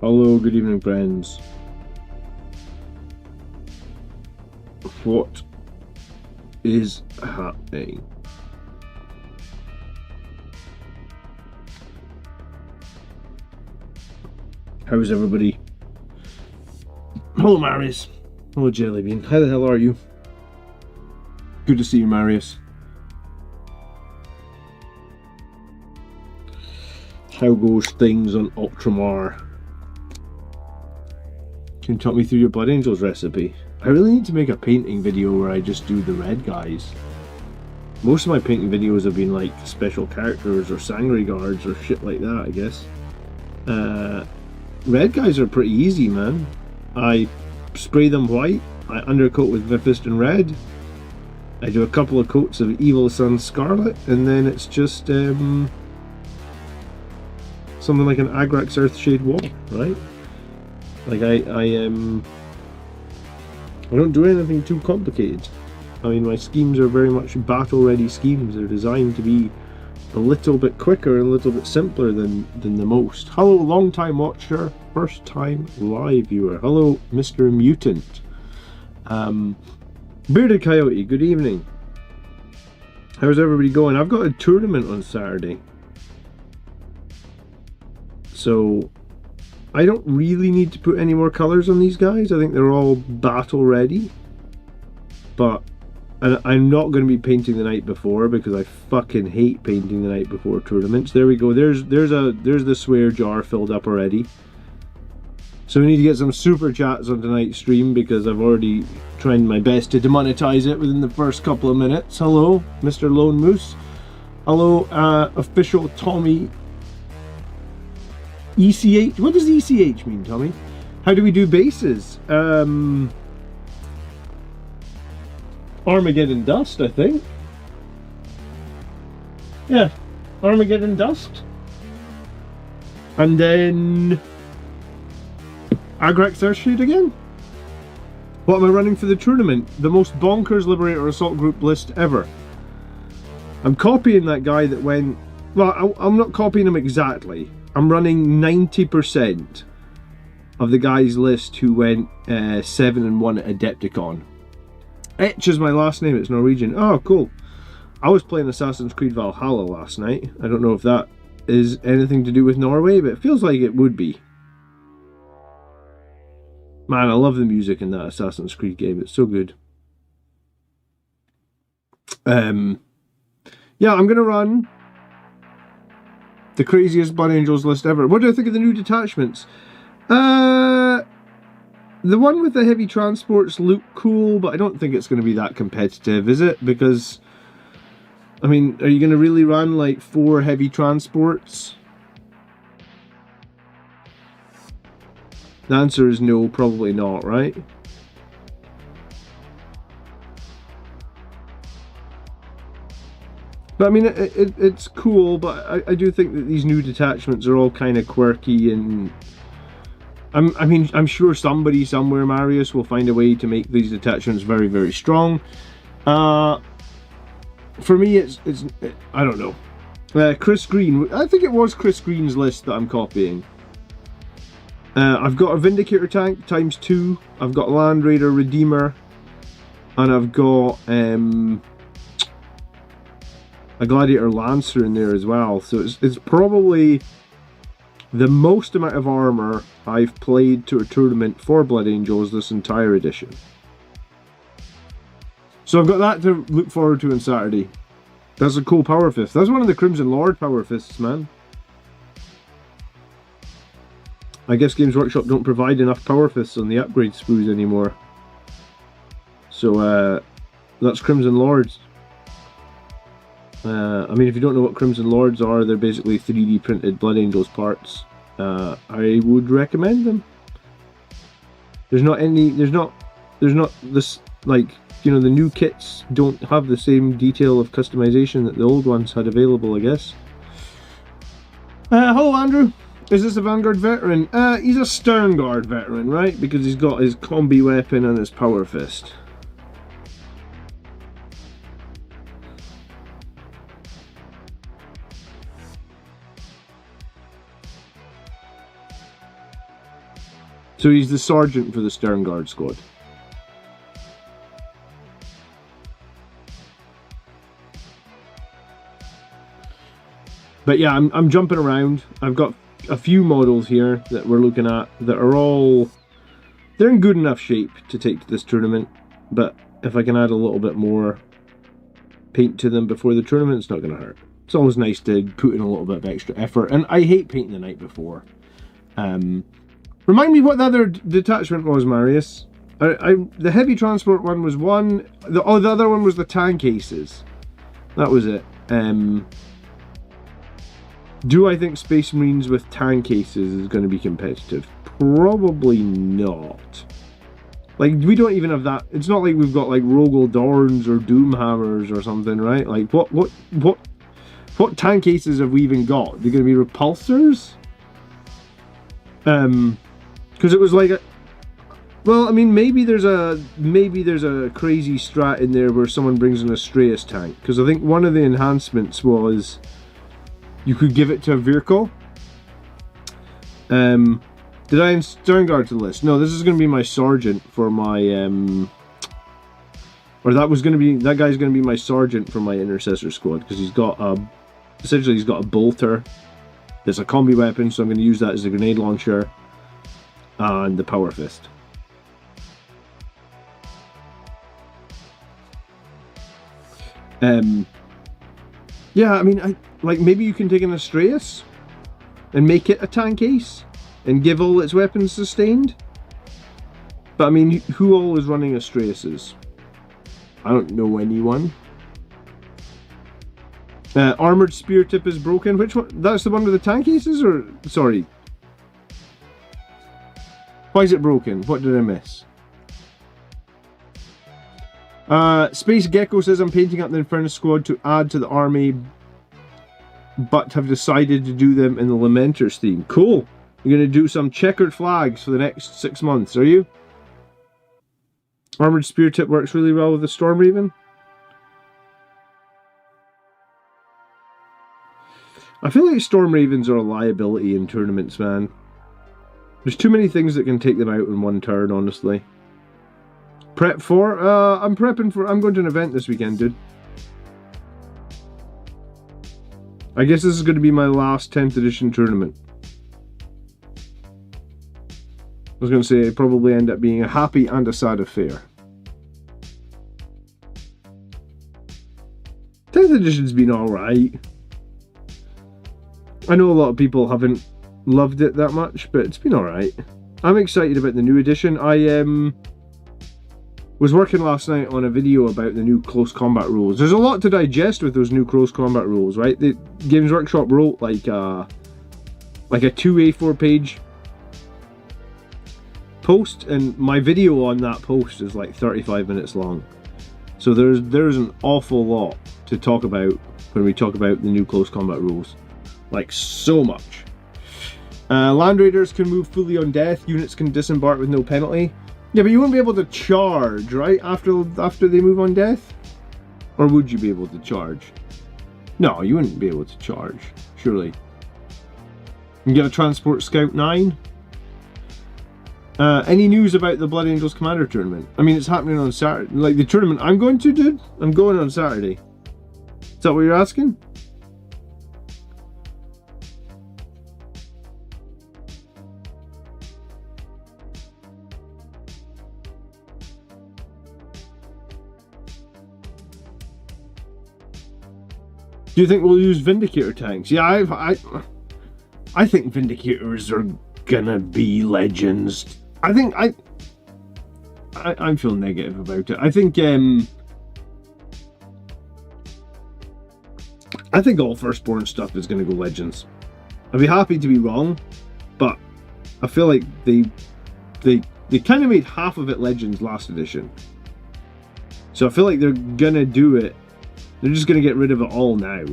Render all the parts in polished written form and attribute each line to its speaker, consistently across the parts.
Speaker 1: Hello, good evening, friends. What is happening? How's everybody? Hello, Marius. Hello, Jellybean. How the hell are you? Good to see you, Marius. How goes things on Ultramar? Can you talk me through your Blood Angels recipe? I really need to make a painting video where I just do the red guys. Most of my painting videos have been like special characters or Sangre guards or shit like that, I guess. Red guys are pretty easy, man. I spray them white, I undercoat with Mephiston red, I do a couple of coats of Evil Sun Scarlet, and then it's just something like an Agrax Earthshade wall, right? Like I don't do anything too complicated. I mean, my schemes are very much battle-ready schemes. They're designed to be a little bit quicker and a little bit simpler than the most. Hello, long-time watcher, first-time live viewer. Hello, Mr. Mutant. Bearded Coyote, good evening. How's everybody going? I've got a tournament on Saturday. So I don't really need to put any more colours on these guys. I think they're all battle ready. But I'm not going to be painting the night before because I fucking hate painting the night before tournaments. There we go. There's the swear jar filled up already. So we need to get some super chats on tonight's stream because I've already tried my best to demonetize it within the first couple of minutes. Hello, Mr. Lone Moose. Hello, official Tommy ECH. What does ECH mean, Tommy? How do we do bases? Armageddon Dust, I think. Yeah, Armageddon Dust. And then Agrax Earthshade again. What am I running for the tournament? The most bonkers Liberator Assault Group list ever. I'm copying that guy that went... Well, I'm not copying him exactly. I'm running 90% of the guy's list who went 7-1 at Adepticon. Etch is my last name, it's Norwegian. Oh, cool. I was playing Assassin's Creed Valhalla last night. I don't know if that is anything to do with Norway, but it feels like it would be. Man, I love the music in that Assassin's Creed game. It's so good. Yeah, I'm going to run the craziest Blood Angels list ever. What do I think of the new detachments? The one with the heavy transports look cool, but I don't think it's going to be that competitive, is it? Because, I mean, are you going to really run like 4 heavy transports? The answer is no, probably not, right? But I mean, it's cool, but I do think that these new detachments are all kind of quirky, and I'm sure somebody somewhere, Marius, will find a way to make these detachments very, very strong. For me, it's I don't know. Chris Green, I think it was Chris Green's list that I'm copying. I've got a Vindicator tank times 2. I've got Land Raider Redeemer, and I've got a Gladiator Lancer in there as well. So it's probably the most amount of armor I've played to a tournament for Blood Angels this entire edition. So I've got that to look forward to on Saturday. That's a cool power fist. That's one of the Crimson Lord power fists, man. I guess Games Workshop don't provide enough power fists on the upgrade sprues anymore. So that's Crimson Lords. I mean, if you don't know what Crimson Lords are, they're basically 3D printed Blood Angels parts. I would recommend them. There's not this, like, you know, the new kits don't have the same detail of customization that the old ones had available, I guess. Hello, Andrew. Is this a Vanguard veteran? He's a Stern Guard veteran, right? Because he's got his combi weapon and his power fist. So he's the sergeant for the Stern Guard squad. But yeah, I'm jumping around. I've got a few models here that we're looking at that are all... They're in good enough shape to take to this tournament, but if I can add a little bit more paint to them before the tournament, it's not going to hurt. It's always nice to put in a little bit of extra effort, and I hate painting the night before. Remind me what the other detachment was, Marius. The heavy transport one was one. The other one was the tank aces. That was it. Do I think Space Marines with tank aces is going to be competitive? Probably not. Like, we don't even have that. It's not like we've got like Rogel Dorns or Doomhammers or something, right? Like, what tank aces have we even got? They're going to be repulsors? Because it was like well, I mean, maybe there's a crazy strat in there where someone brings an Astraeus tank, because I think one of the enhancements was you could give it to a vehicle. Did I add Stern Guard to the list? No, this is going to be my sergeant for my or that guy's going to be my sergeant for my intercessor squad, because he's got essentially he's got a bolter. There's a combi weapon, so I'm going to use that as a grenade launcher, and the power fist. Yeah, I mean, maybe you can take an Astraeus and make it a tank ace and give all its weapons sustained. But I mean, who all is running Astraeuses? I don't know anyone. Armored spear tip is broken. Which one? That's the one with the tank aces, or sorry? Why is it broken? What did I miss? Space Gecko says, I'm painting up the Inferno squad to add to the army, but have decided to do them in the Lamenters theme. Cool. You're going to do some checkered flags for the next 6 months, are you? Armored spear tip works really well with the Storm Raven. I feel like Storm Ravens are a liability in tournaments, man. There's too many things that can take them out in one turn, honestly. Prep for? I'm prepping for... I'm going to an event this weekend, dude. I guess this is going to be my last 10th edition tournament. I was going to say it'd probably end up being a happy and a sad affair. 10th edition's been alright. I know a lot of people haven't loved it that much, but it's been alright. I'm excited about the new edition. I was working last night on a video about the new close combat rules. There's a lot to digest with those new close combat rules, right? The Games Workshop wrote like a 2 A4 page post, and my video on that post is like 35 minutes long. So there's an awful lot to talk about when we talk about the new close combat rules. Like, so much. Land Raiders can move fully on death. Units can disembark with no penalty. Yeah, but you wouldn't be able to charge, right? After they move on death? Or would you be able to charge? No, you wouldn't be able to charge, surely. You can get a Transport Scout 9. Any news about the Blood Angels Commander tournament? I mean, it's happening on Saturday. Like, the tournament I'm going to, dude? I'm going on Saturday. Is that what you're asking? Do you think we'll use Vindicator tanks? Yeah, I think Vindicators are gonna be legends. I feel negative about it. I think all Firstborn stuff is gonna go legends. I'd be happy to be wrong, but I feel like they kind of made half of it legends last edition. So I feel like they're gonna do it. They're just going to get rid of it all now.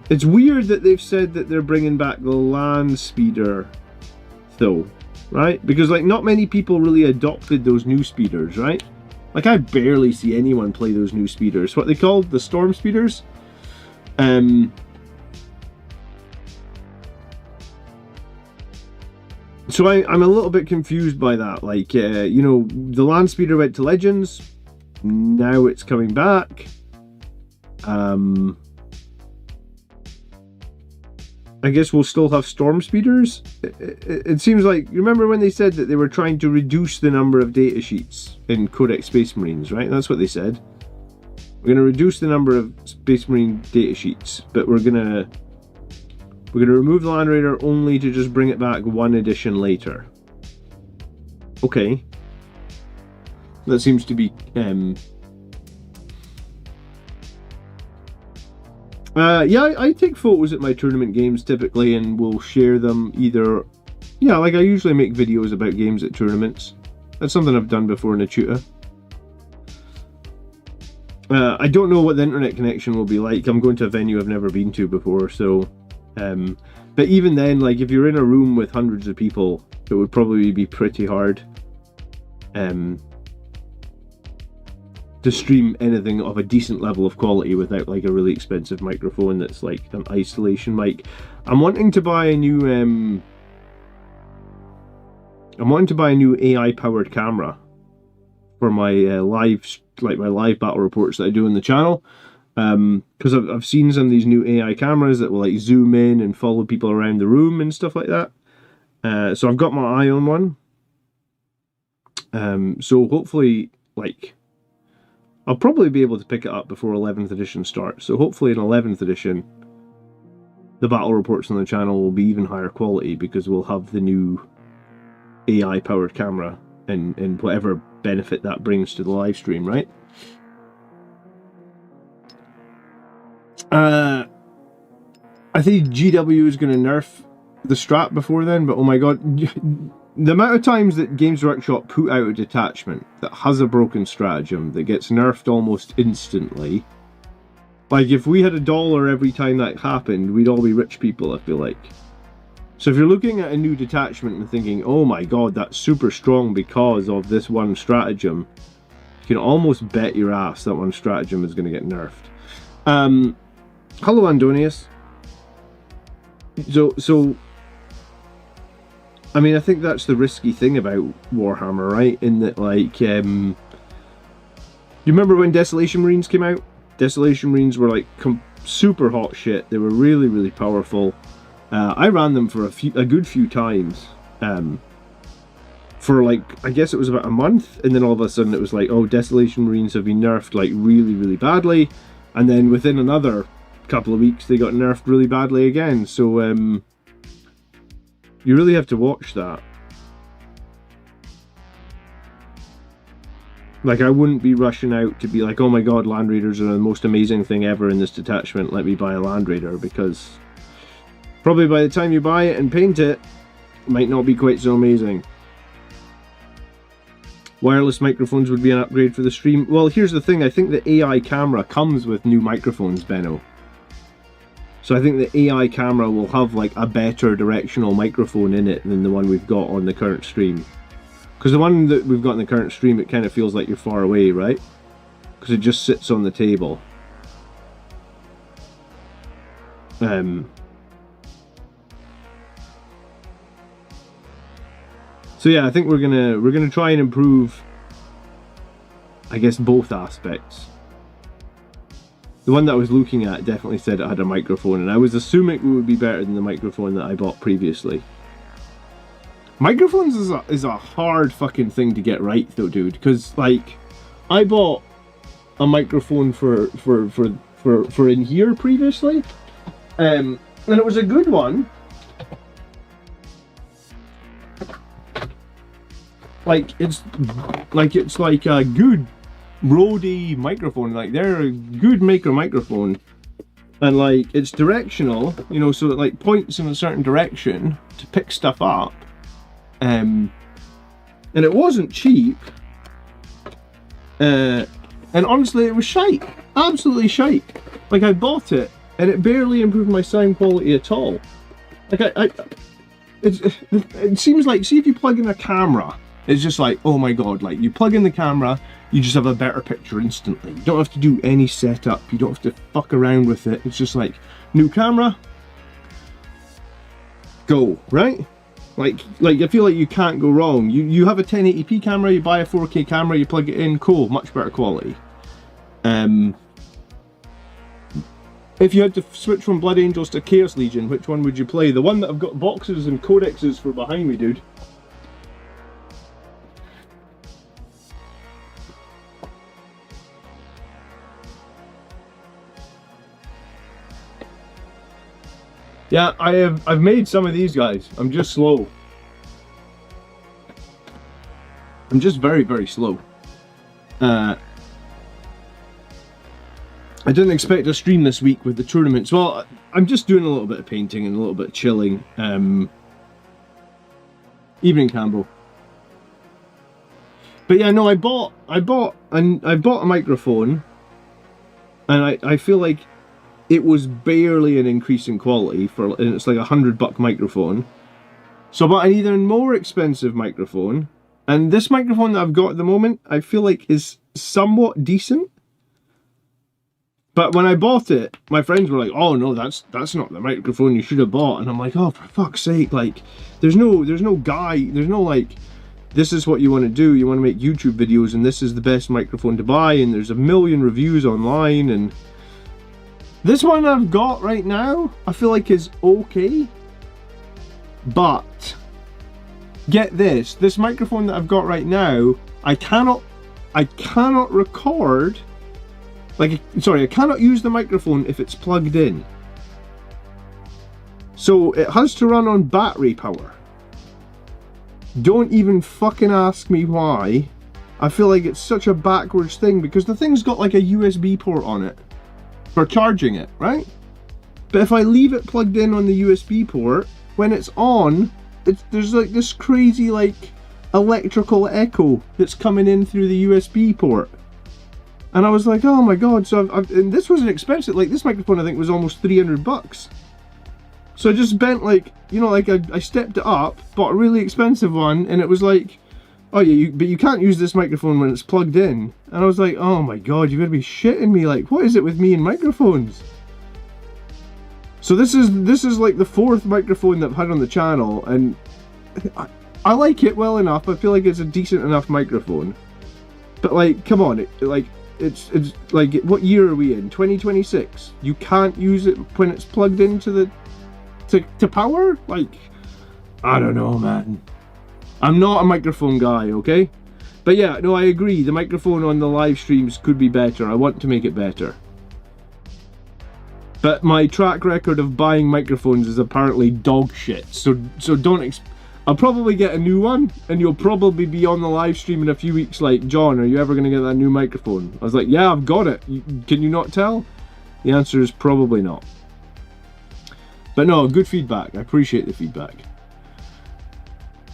Speaker 1: It's weird that they've said that they're bringing back the land speeder, though, right? Because, like, not many people really adopted those new speeders, right? Like, I barely see anyone play those new speeders. What they called? The storm speeders? So I'm a little bit confused by that. Like, you know, the land speeder went to Legends. Now it's coming back. I guess we'll still have storm speeders. It seems like, you remember when they said that they were trying to reduce the number of data sheets in Codex Space Marines, right? That's what they said. We're going to reduce the number of Space Marine data sheets, but we're going to remove the Land Raider only to just bring it back one edition later. Okay. That seems to be yeah, I take photos at my tournament games typically, and will share them either... Yeah, like I usually make videos about games at tournaments. That's something I've done before in a tutor. I don't know what the internet connection will be like. I'm going to a venue I've never been to before, so... but even then, like, if you're in a room with hundreds of people, it would probably be pretty hard to stream anything of a decent level of quality without like a really expensive microphone that's like an isolation mic. I'm wanting to buy a new AI powered camera for my live battle reports that I do on the channel, because I've seen some of these new AI cameras that will like zoom in and follow people around the room and stuff like that. So I've got my eye on one. So hopefully, like, I'll probably be able to pick it up before 11th edition starts. So hopefully in 11th edition, the battle reports on the channel will be even higher quality, because we'll have the new AI powered camera and whatever benefit that brings to the live stream, right? I think GW is going to nerf the strap before then, but oh my god, the amount of times that Games Workshop put out a detachment that has a broken stratagem that gets nerfed almost instantly. Like, if we had $1 every time that happened, we'd all be rich people, I feel like. So if you're looking at a new detachment and thinking, oh my god, that's super strong because of this one stratagem, you can almost bet your ass that one stratagem is going to get nerfed. Hello, Andonius. So I mean, I think that's the risky thing about Warhammer, right? In that, like, you remember when Desolation Marines came out? Desolation Marines were like super hot shit. They were really, really powerful. I ran them for a good few times. For like, I guess it was about a month, and then all of a sudden it was like, oh, Desolation Marines have been nerfed like really, really badly, and then within another couple of weeks they got nerfed really badly again. So you really have to watch that. Like, I wouldn't be rushing out to be like, oh my god, Land Raiders are the most amazing thing ever in this detachment, let me buy a Land Raider, because probably by the time you buy it and paint it, it might not be quite so amazing. Wireless microphones would be an upgrade for the stream. Well, here's the thing, I think the AI camera comes with new microphones, Benno. So I think the AI camera will have like a better directional microphone in it than the one we've got on the current stream. Because the one that we've got in the current stream, it kind of feels like you're far away, right? Because it just sits on the table. So yeah, I think we're gonna try and improve, I guess, both aspects. The one that I was looking at definitely said it had a microphone, and I was assuming it would be better than the microphone that I bought previously. Microphones is a hard fucking thing to get right though, dude, because like, I bought a microphone for in here previously, and it was a good one. It's like a good Rode microphone, like they're a good maker microphone, and like it's directional, you know, so it like points in a certain direction to pick stuff up, and it wasn't cheap, and honestly it was shite, absolutely shite. Like, I bought it and it barely improved my sound quality at all. Like it seems like, see, if you plug in a camera, it's just like, oh my god, like you plug in the camera, you just have a better picture instantly. You don't have to do any setup, you don't have to fuck around with it. It's just like, new camera, go, right? Like I feel like you can't go wrong. You have a 1080p camera, you buy a 4K camera, you plug it in, cool, much better quality. If you had to switch from Blood Angels to Chaos Legion, which one would you play? The one that I've got boxes and codexes for behind me, dude. Yeah, I've made some of these guys. I'm just slow. I'm just very, very slow. I didn't expect a stream this week with the tournaments. Well, I'm just doing a little bit of painting and a little bit of chilling. Evening, Campbell. But yeah, no, I bought a microphone, and I feel like it was barely an increase in quality and it's like $100 microphone. So I bought an even more expensive microphone, and this microphone that I've got at the moment, I feel like is somewhat decent. But when I bought it, my friends were like, "Oh no, that's not the microphone you should have bought." And I'm like, "Oh, for fuck's sake! Like, there's no like, this is what you want to do. You want to make YouTube videos, and this is the best microphone to buy. And there's a million reviews online, and this one I've got right now, I feel like is okay. But get this microphone that I've got right now, I cannot record. I cannot use the microphone if it's plugged in. So it has to run on battery power. Don't even fucking ask me why. I feel like it's such a backwards thing, because the thing's got like a USB port on it for charging it, right? But if I leave it plugged in on the USB port, when it's on, there's like this crazy like electrical echo that's coming in through the USB port. And I was like, oh my god, so and this was an expensive, like this microphone I think was almost $300. So I just spent like, you know, like I stepped it up, bought a really expensive one, and it was like, oh yeah, but you can't use this microphone when it's plugged in. And I was like, oh my god, you're gonna be shitting me, like what is it with me and microphones? So this is like the 4th microphone that I've had on the channel, and I like it well enough. I feel like it's a decent enough microphone. But like, come on, it's like, what year are we in? 2026? You can't use it when it's plugged into to power? Like, I don't know, man. I'm not a microphone guy, okay? But yeah, no, I agree. The microphone on the live streams could be better. I want to make it better. But my track record of buying microphones is apparently dog shit. So don't I'll probably get a new one, and you'll probably be on the live stream in a few weeks like, John, are you ever going to get that new microphone? I was like, yeah, I've got it. Can you not tell? The answer is probably not. But no, good feedback. I appreciate the feedback.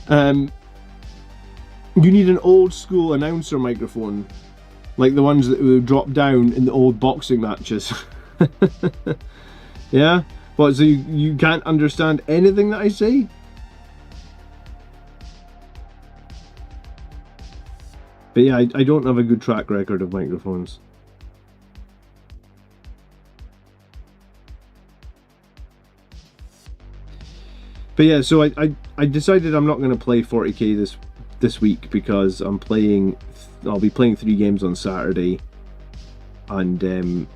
Speaker 1: You need an old school announcer microphone, like the ones that would drop down in the old boxing matches. Yeah? What, so you can't understand anything that I say? But yeah, I don't have a good track record of microphones. But yeah, so I decided I'm not going to play 40k this week, because I'll be playing 3 games on Saturday, and I'm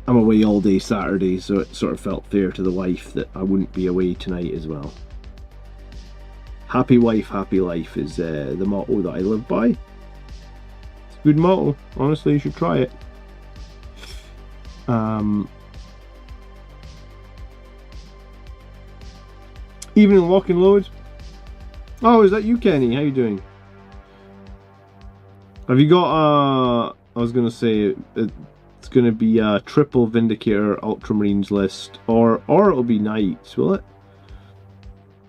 Speaker 1: away all day Saturday, so it sort of felt fair to the wife that I wouldn't be away tonight as well. Happy wife, happy life is the motto that I live by. It's a good motto. Honestly, you should try it. Evening, lock and load. Oh, is that you, Kenny? How you doing? Have you got I was gonna say it's gonna be a triple Vindicator Ultramarines list, or it'll be Knights, will it?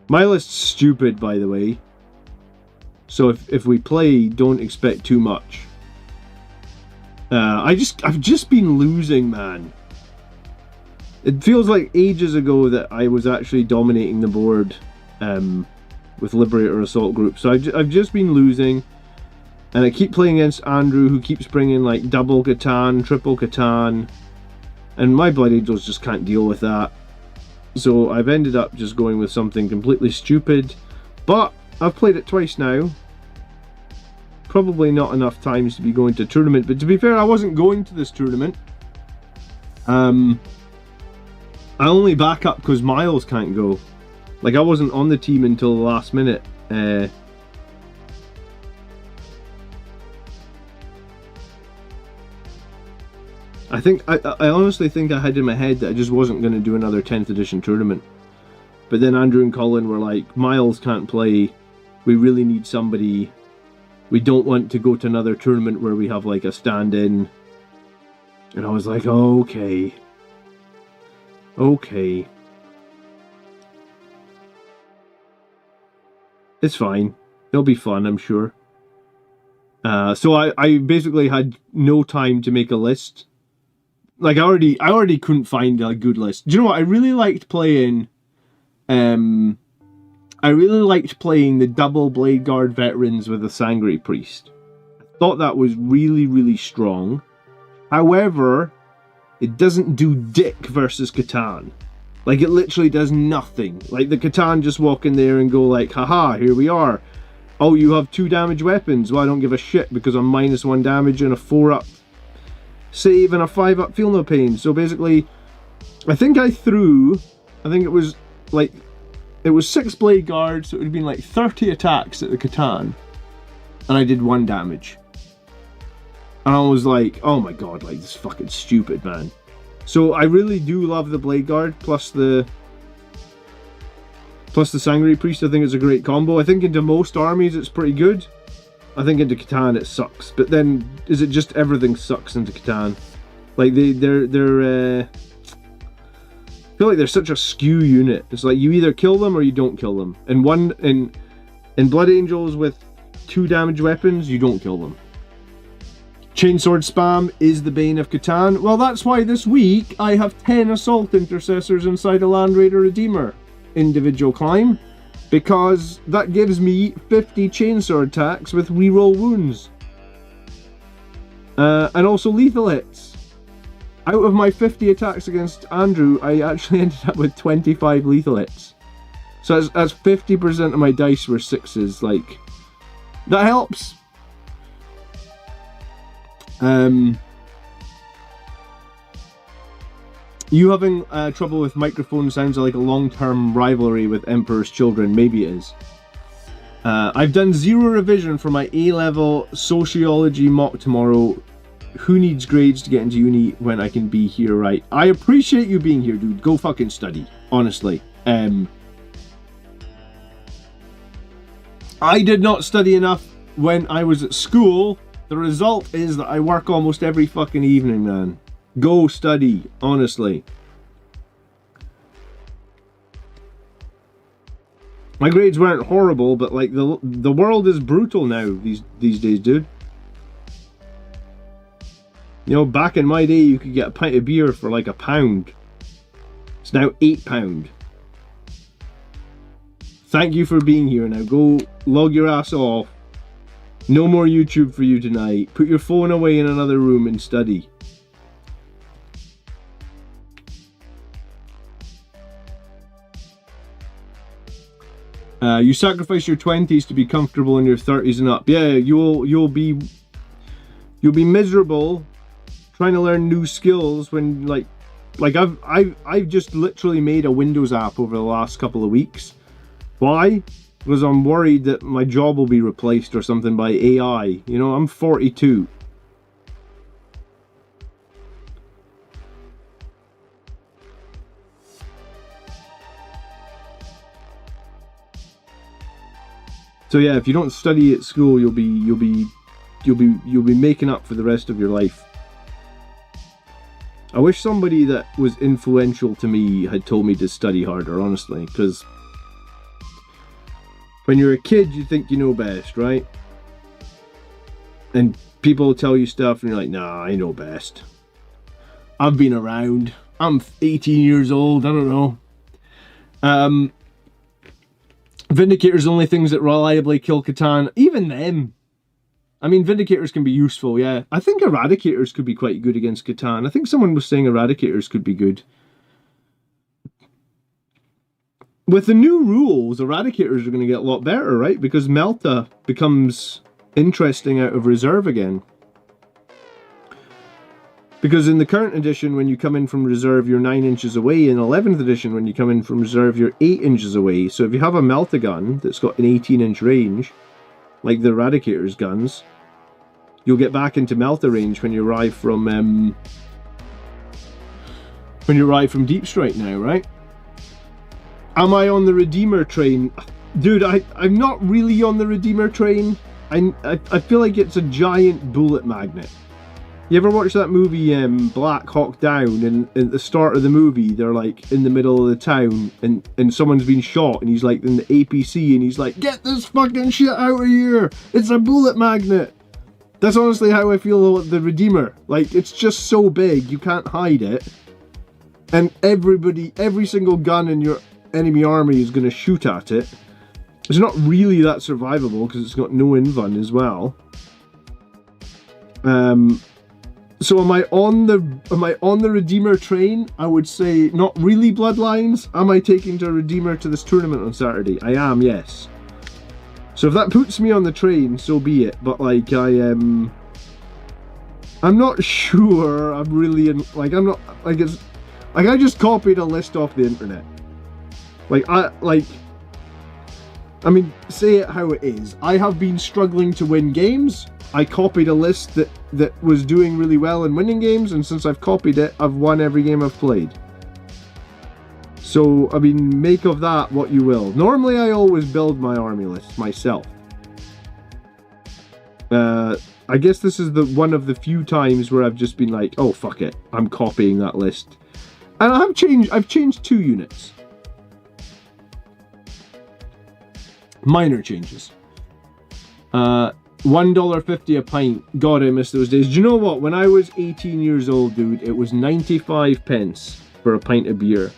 Speaker 1: My list's stupid, by the way. So if we play, don't expect too much. I've just been losing, man. It feels like ages ago that I was actually dominating the board with Liberator Assault Group. So I've just been losing, and I keep playing against Andrew, who keeps bringing like double Catan, triple Catan, and my Blood Angels just can't deal with that. So I've ended up just going with something completely stupid, but I've played it twice now. Probably not enough times to be going to a tournament, but to be fair, I wasn't going to this tournament. I only back up because Miles can't go. Like, I wasn't on the team until the last minute. I honestly think I had in my head that I just wasn't going to do another 10th edition tournament. But then Andrew and Colin were like, Miles can't play. We really need somebody. We don't want to go to another tournament where we have like a stand-in. And I was like, oh, okay. Okay. It's fine. It'll be fun, I'm sure. So I basically had no time to make a list. Like, I already couldn't find a good list. Do you know what? I really liked playing the double Blade Guard veterans with a Sangre Priest. I thought that was really, really strong. However, it doesn't do dick versus Catan. Like, it literally does nothing. Like, the Catan just walk in there and go like, haha, here we are. Oh, you have 2 damage weapons. Well, I don't give a shit because I'm -1 damage and a 4-up save and a 5-up feel no pain. So basically, I think it was like, it was 6 Blade Guards, so it would have been like 30 attacks at the Catan. And I did 1 damage. And I was like, oh my god, like, this is fucking stupid, man. So I really do love the Blade Guard, plus the Sangre Priest. I think it's a great combo. I think into most armies it's pretty good. I think into Catan it sucks. But then, is it just everything sucks into Catan? Like, they're I feel like they're such a skew unit. It's like, you either kill them or you don't kill them. And in Blood Angels with 2 damage weapons, you don't kill them. Chainsword spam is the bane of Catan. Well, that's why this week I have 10 Assault Intercessors inside a Land Raider Redeemer individual climb, because that gives me 50 chainsword attacks with reroll wounds. And also lethal hits. Out of my 50 attacks against Andrew, I actually ended up with 25 lethal hits. So that's 50% of my dice were 6s. Like, that helps. You having trouble with microphone sounds like a long-term rivalry with Emperor's Children. Maybe it is. I've done 0 revision for my A-level sociology mock tomorrow. Who needs grades to get into uni when I can be here, right? I appreciate you being here, dude. Go fucking study, honestly. I did not study enough when I was at school. The result is that I work almost every fucking evening, man. Go study, honestly. My grades weren't horrible, but like the world is brutal now these days, dude. You know, back in my day, you could get a pint of beer for like £1. It's now £8. Thank you for being here. Now go log your ass off. No more YouTube for you tonight. Put your phone away in another room and study. You sacrifice your 20s to be comfortable in your 30s and up. Yeah, you'll be miserable trying to learn new skills when like I've just literally made a Windows app over the last couple of weeks. Why? Because I'm worried that my job will be replaced or something by AI. You know, I'm 42. So yeah, if you don't study at school, you'll be making up for the rest of your life. I wish somebody that was influential to me had told me to study harder, honestly, because when you're a kid, you think you know best, right? And people tell you stuff and you're like, nah, I know best. I've been around. I'm 18 years old, I don't know. Vindicators, only things that reliably kill Catan. Even them. I mean, Vindicators can be useful, yeah. I think Eradicators could be quite good against Catan. I think someone was saying Eradicators could be good. with the new rules, Eradicators are going to get a lot better, right? Because Melta becomes interesting out of reserve again. Because in the current edition, when you come in from reserve, you're 9 inches away. In 11th edition, when you come in from reserve, you're 8 inches away. So if you have a Melta gun that's got an 18-inch range, like the Eradicator's guns, you'll get back into Melta range when you arrive from Deep Strike now, right? Am I on the Redeemer train? Dude, I'm not really on the Redeemer train. I feel like it's a giant bullet magnet. You ever watch that movie Black Hawk Down, and at the start of the movie they're like in the middle of the town and someone's been shot and he's like in the APC and he's like, get this fucking shit out of here, it's a bullet magnet. That's honestly how I feel about the Redeemer. Like, it's just so big you can't hide it, and every single gun in your enemy army is going to shoot at it. It's not really that survivable because it's got no invuln as well. So am I on the Redeemer train? I would say not really, Bloodlines. Am I taking the Redeemer to this tournament on Saturday? I am, yes. So if that puts me on the train, so be it. But like I'm not sure. I'm really in, like, I'm not, like, it's like I just copied a list off the internet. I mean, say it how it is. I have been struggling to win games. I copied a list that was doing really well in winning games, and since I've copied it, I've won every game I've played. So, I mean, make of that what you will. Normally, I always build my army list myself. I guess this is one of the few times where I've just been like, oh, fuck it, I'm copying that list. And I've changed 2 units. Minor changes. $1.50 a pint. God, I miss those days. Do you know what? When I was 18 years old, dude, it was 95 pence for a pint of beer.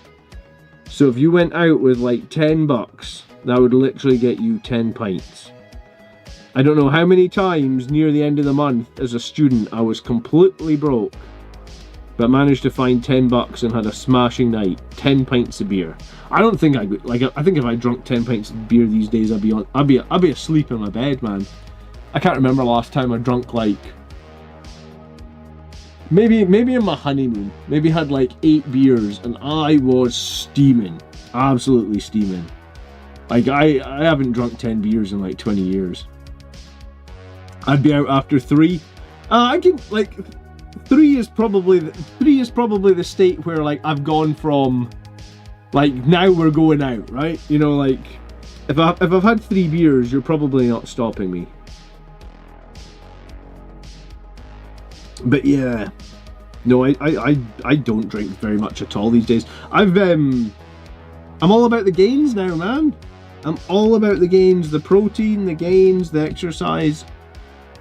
Speaker 1: So if you went out with like $10, that would literally get you 10 pints. I don't know how many times near the end of the month as a student I was completely broke, but managed to find $10 and had a smashing night. 10 pints of beer. I don't think I would, like, I think if I drunk 10 pints of beer these days, I'd be asleep in my bed, man. I can't remember last time I drunk, like, maybe in my honeymoon, maybe had like 8 beers and I was steaming, absolutely steaming. Like, I haven't drunk 10 beers in like 20 years. I'd be out after 3. I can, like, 3 is probably the state where, like, I've gone from, like, now we're going out, right? You know, like, if I've had 3 beers, you're probably not stopping me. But yeah, no, I don't drink very much at all these days. I'm all about the gains now, man. I'm all about the gains, the protein, the gains, the exercise.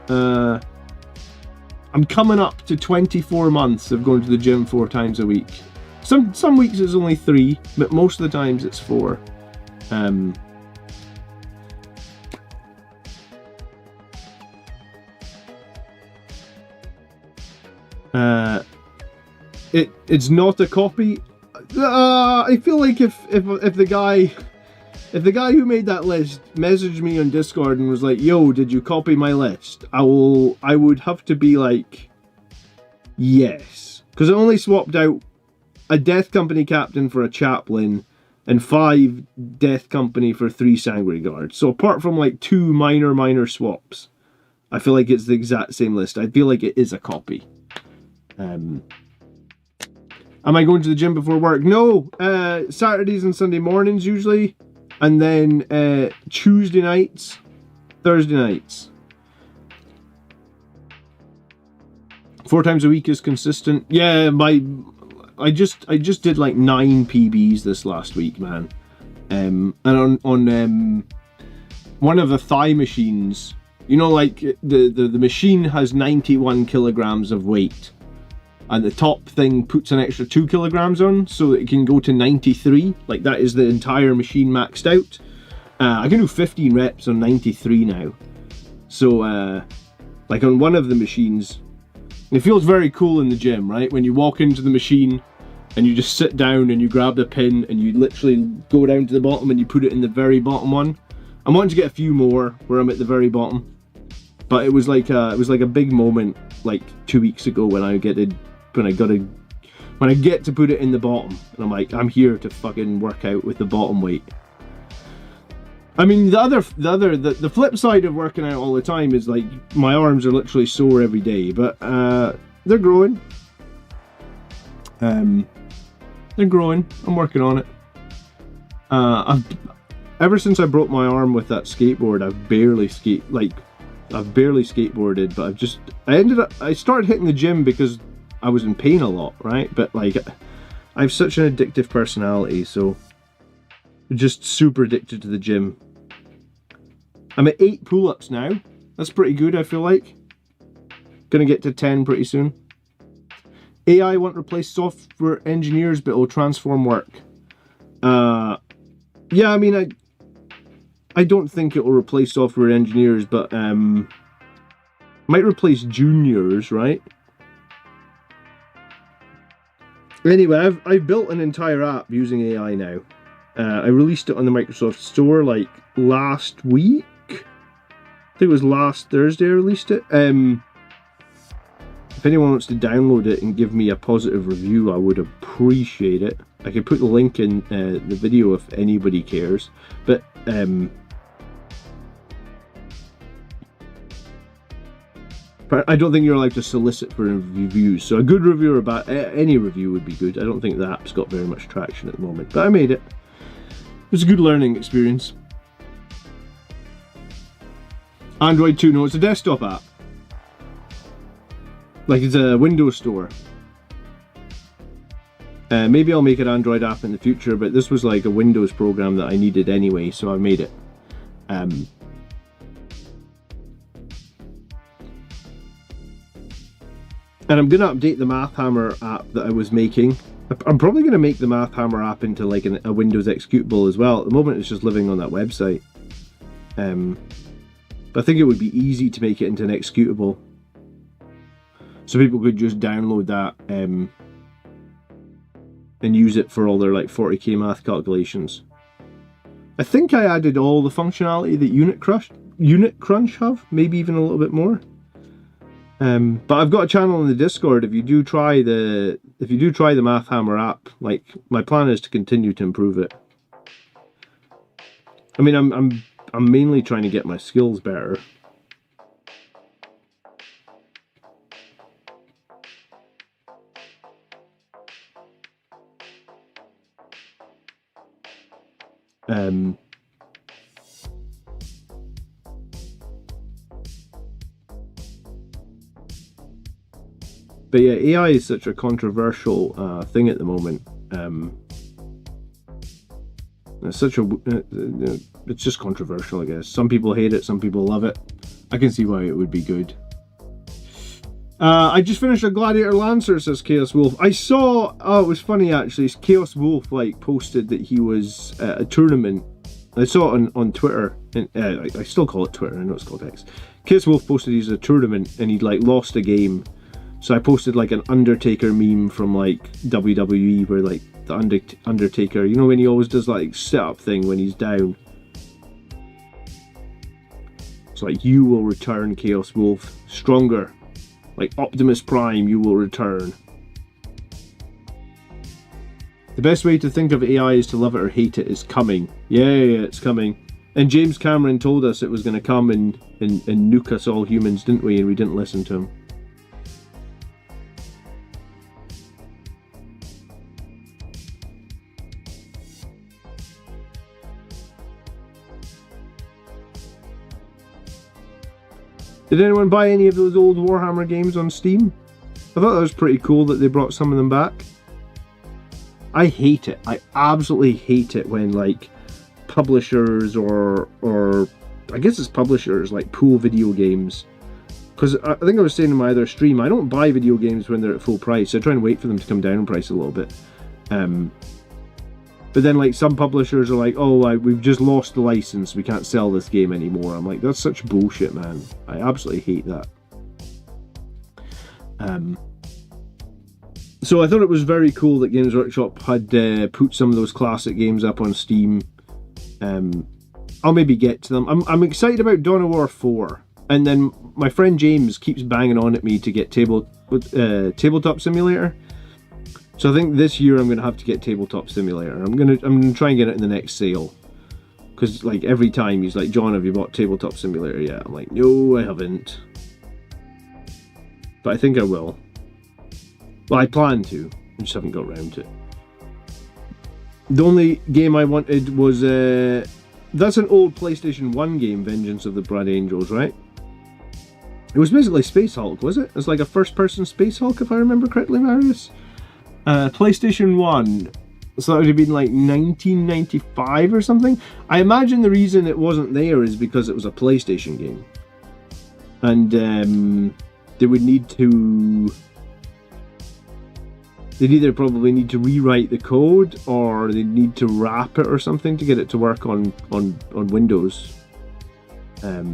Speaker 1: I'm coming up to 24 months of going to the gym 4 times a week. Some weeks it's only 3, but most of the times it's 4. It's not a copy. I feel like if the guy who made that list messaged me on Discord and was like, "Yo, did you copy my list?" I would have to be like, yes, because I only swapped out a Death Company captain for a chaplain and 5 Death Company for 3 Sanguinary Guards. So apart from like 2 minor swaps, I feel like it's the exact same list. I feel like it is a copy. Am I going to the gym before work? No. Saturdays and Sunday mornings usually, and then Tuesday nights, Thursday nights. 4 times a week is consistent. Yeah, I just did like 9 PBs this last week, man. And on one of the thigh machines, you know, like the machine has 91 kilograms of weight, and the top thing puts an extra 2 kilograms on, so that it can go to 93. Like, that is the entire machine maxed out. I can do 15 reps on 93 now. So, like on one of the machines, it feels very cool in the gym, right? When you walk into the machine and you just sit down and you grab the pin and you literally go down to the bottom and you put it in the very bottom one. I'm wanting to get a few more where I'm at the very bottom, but it was like a big moment like 2 weeks ago when I get to put it in the bottom, and I'm like, I'm here to fucking work out with the bottom weight. I mean, the flip side of working out all the time is like my arms are literally sore every day, but they're growing. They're growing. I'm working on it. Ever since I broke my arm with that skateboard, I've barely skateboarded, but I started hitting the gym because I was in pain a lot, right? But like, I have such an addictive personality, so I'm just super addicted to the gym. I'm at 8 pull-ups now. That's pretty good, I feel like. Gonna get to 10 pretty soon. AI won't replace software engineers, but it will transform work. Yeah, I mean, I don't think it will replace software engineers, but might replace juniors, right? Anyway, I've built an entire app using AI now. I released it on the Microsoft Store like last week. I think it was last Thursday I released it. If anyone wants to download it and give me a positive review, I would appreciate it. I can put the link in the video if anybody cares. But I don't think you're allowed to solicit for reviews. So a good review or bad, any review would be good. I don't think the app's got very much traction at the moment, but I made it. It was a good learning experience. Android 2, no, it's a desktop app. Like, it's a Windows Store. Maybe I'll make an Android app in the future, but this was like a Windows program that I needed anyway, so I made it. And I'm going to update the Math Hammer app that I was making. I'm probably going to make the Math Hammer app into like a Windows executable as well. At the moment it's just living on that website. But I think it would be easy to make it into an executable. So people could just download that and use it for all their like 40k math calculations. I think I added all the functionality that Unit Crunch have, maybe even a little bit more. But I've got a channel in the Discord. If you do try the Math Hammer app, like, my plan is to continue to improve it. I mean, I'm mainly trying to get my skills better. But yeah, AI is such a controversial thing at the moment. It's it's just controversial, I guess. Some people hate it, some people love it. I can see why it would be good. I just finished a Gladiator Lancer, says Chaos Wolf. I saw, oh, it was funny actually. Chaos Wolf like posted that he was at a tournament. I saw it on Twitter, and I still call it Twitter. I know it's called X. Chaos Wolf posted he's at a tournament and he'd like lost a game. So I posted like an Undertaker meme from like WWE where like the Undertaker, you know when he always does like setup thing when he's down. It's like, you will return, Chaos Wolf, stronger. Like Optimus Prime, you will return. The best way to think of AI is to love it or hate it. It's coming. Yeah, it's coming. And James Cameron told us it was going to come and nuke us all humans, didn't we? And we didn't listen to him. Did anyone buy any of those old Warhammer games on Steam? I thought that was pretty cool that they brought some of them back. I hate it. I absolutely hate it when like publishers or I guess it's publishers like pull video games. Because I think I was saying in my other stream, I don't buy video games when they're at full price. I try and wait for them to come down in price a little bit. But then like some publishers are like, oh, we've just lost the license, we can't sell this game anymore. I'm like, that's such bullshit, man. I absolutely hate that. So I thought it was very cool that Games Workshop had put some of those classic games up on Steam. I'll maybe get to them. I'm excited about Dawn of War 4. And then my friend James keeps banging on at me to get Tabletop Simulator. So I think this year I'm going to have to get Tabletop Simulator. I'm going to try and get it in the next sale. Because like every time he's like, John, have you bought Tabletop Simulator yet? I'm like, no, I haven't. But I think I will. Well, I plan to. I just haven't got around to it. The only game I wanted was... that's an old PlayStation 1 game, Vengeance of the Blood Angels, right? It was basically Space Hulk, was it? It's like a first-person Space Hulk, if I remember correctly, Marius. PlayStation 1. So that would have been like 1995 or something. I imagine the reason it wasn't there is because it was a PlayStation game. And they would need to... They'd either probably need to rewrite the code or they'd need to wrap it or something to get it to work on Windows. I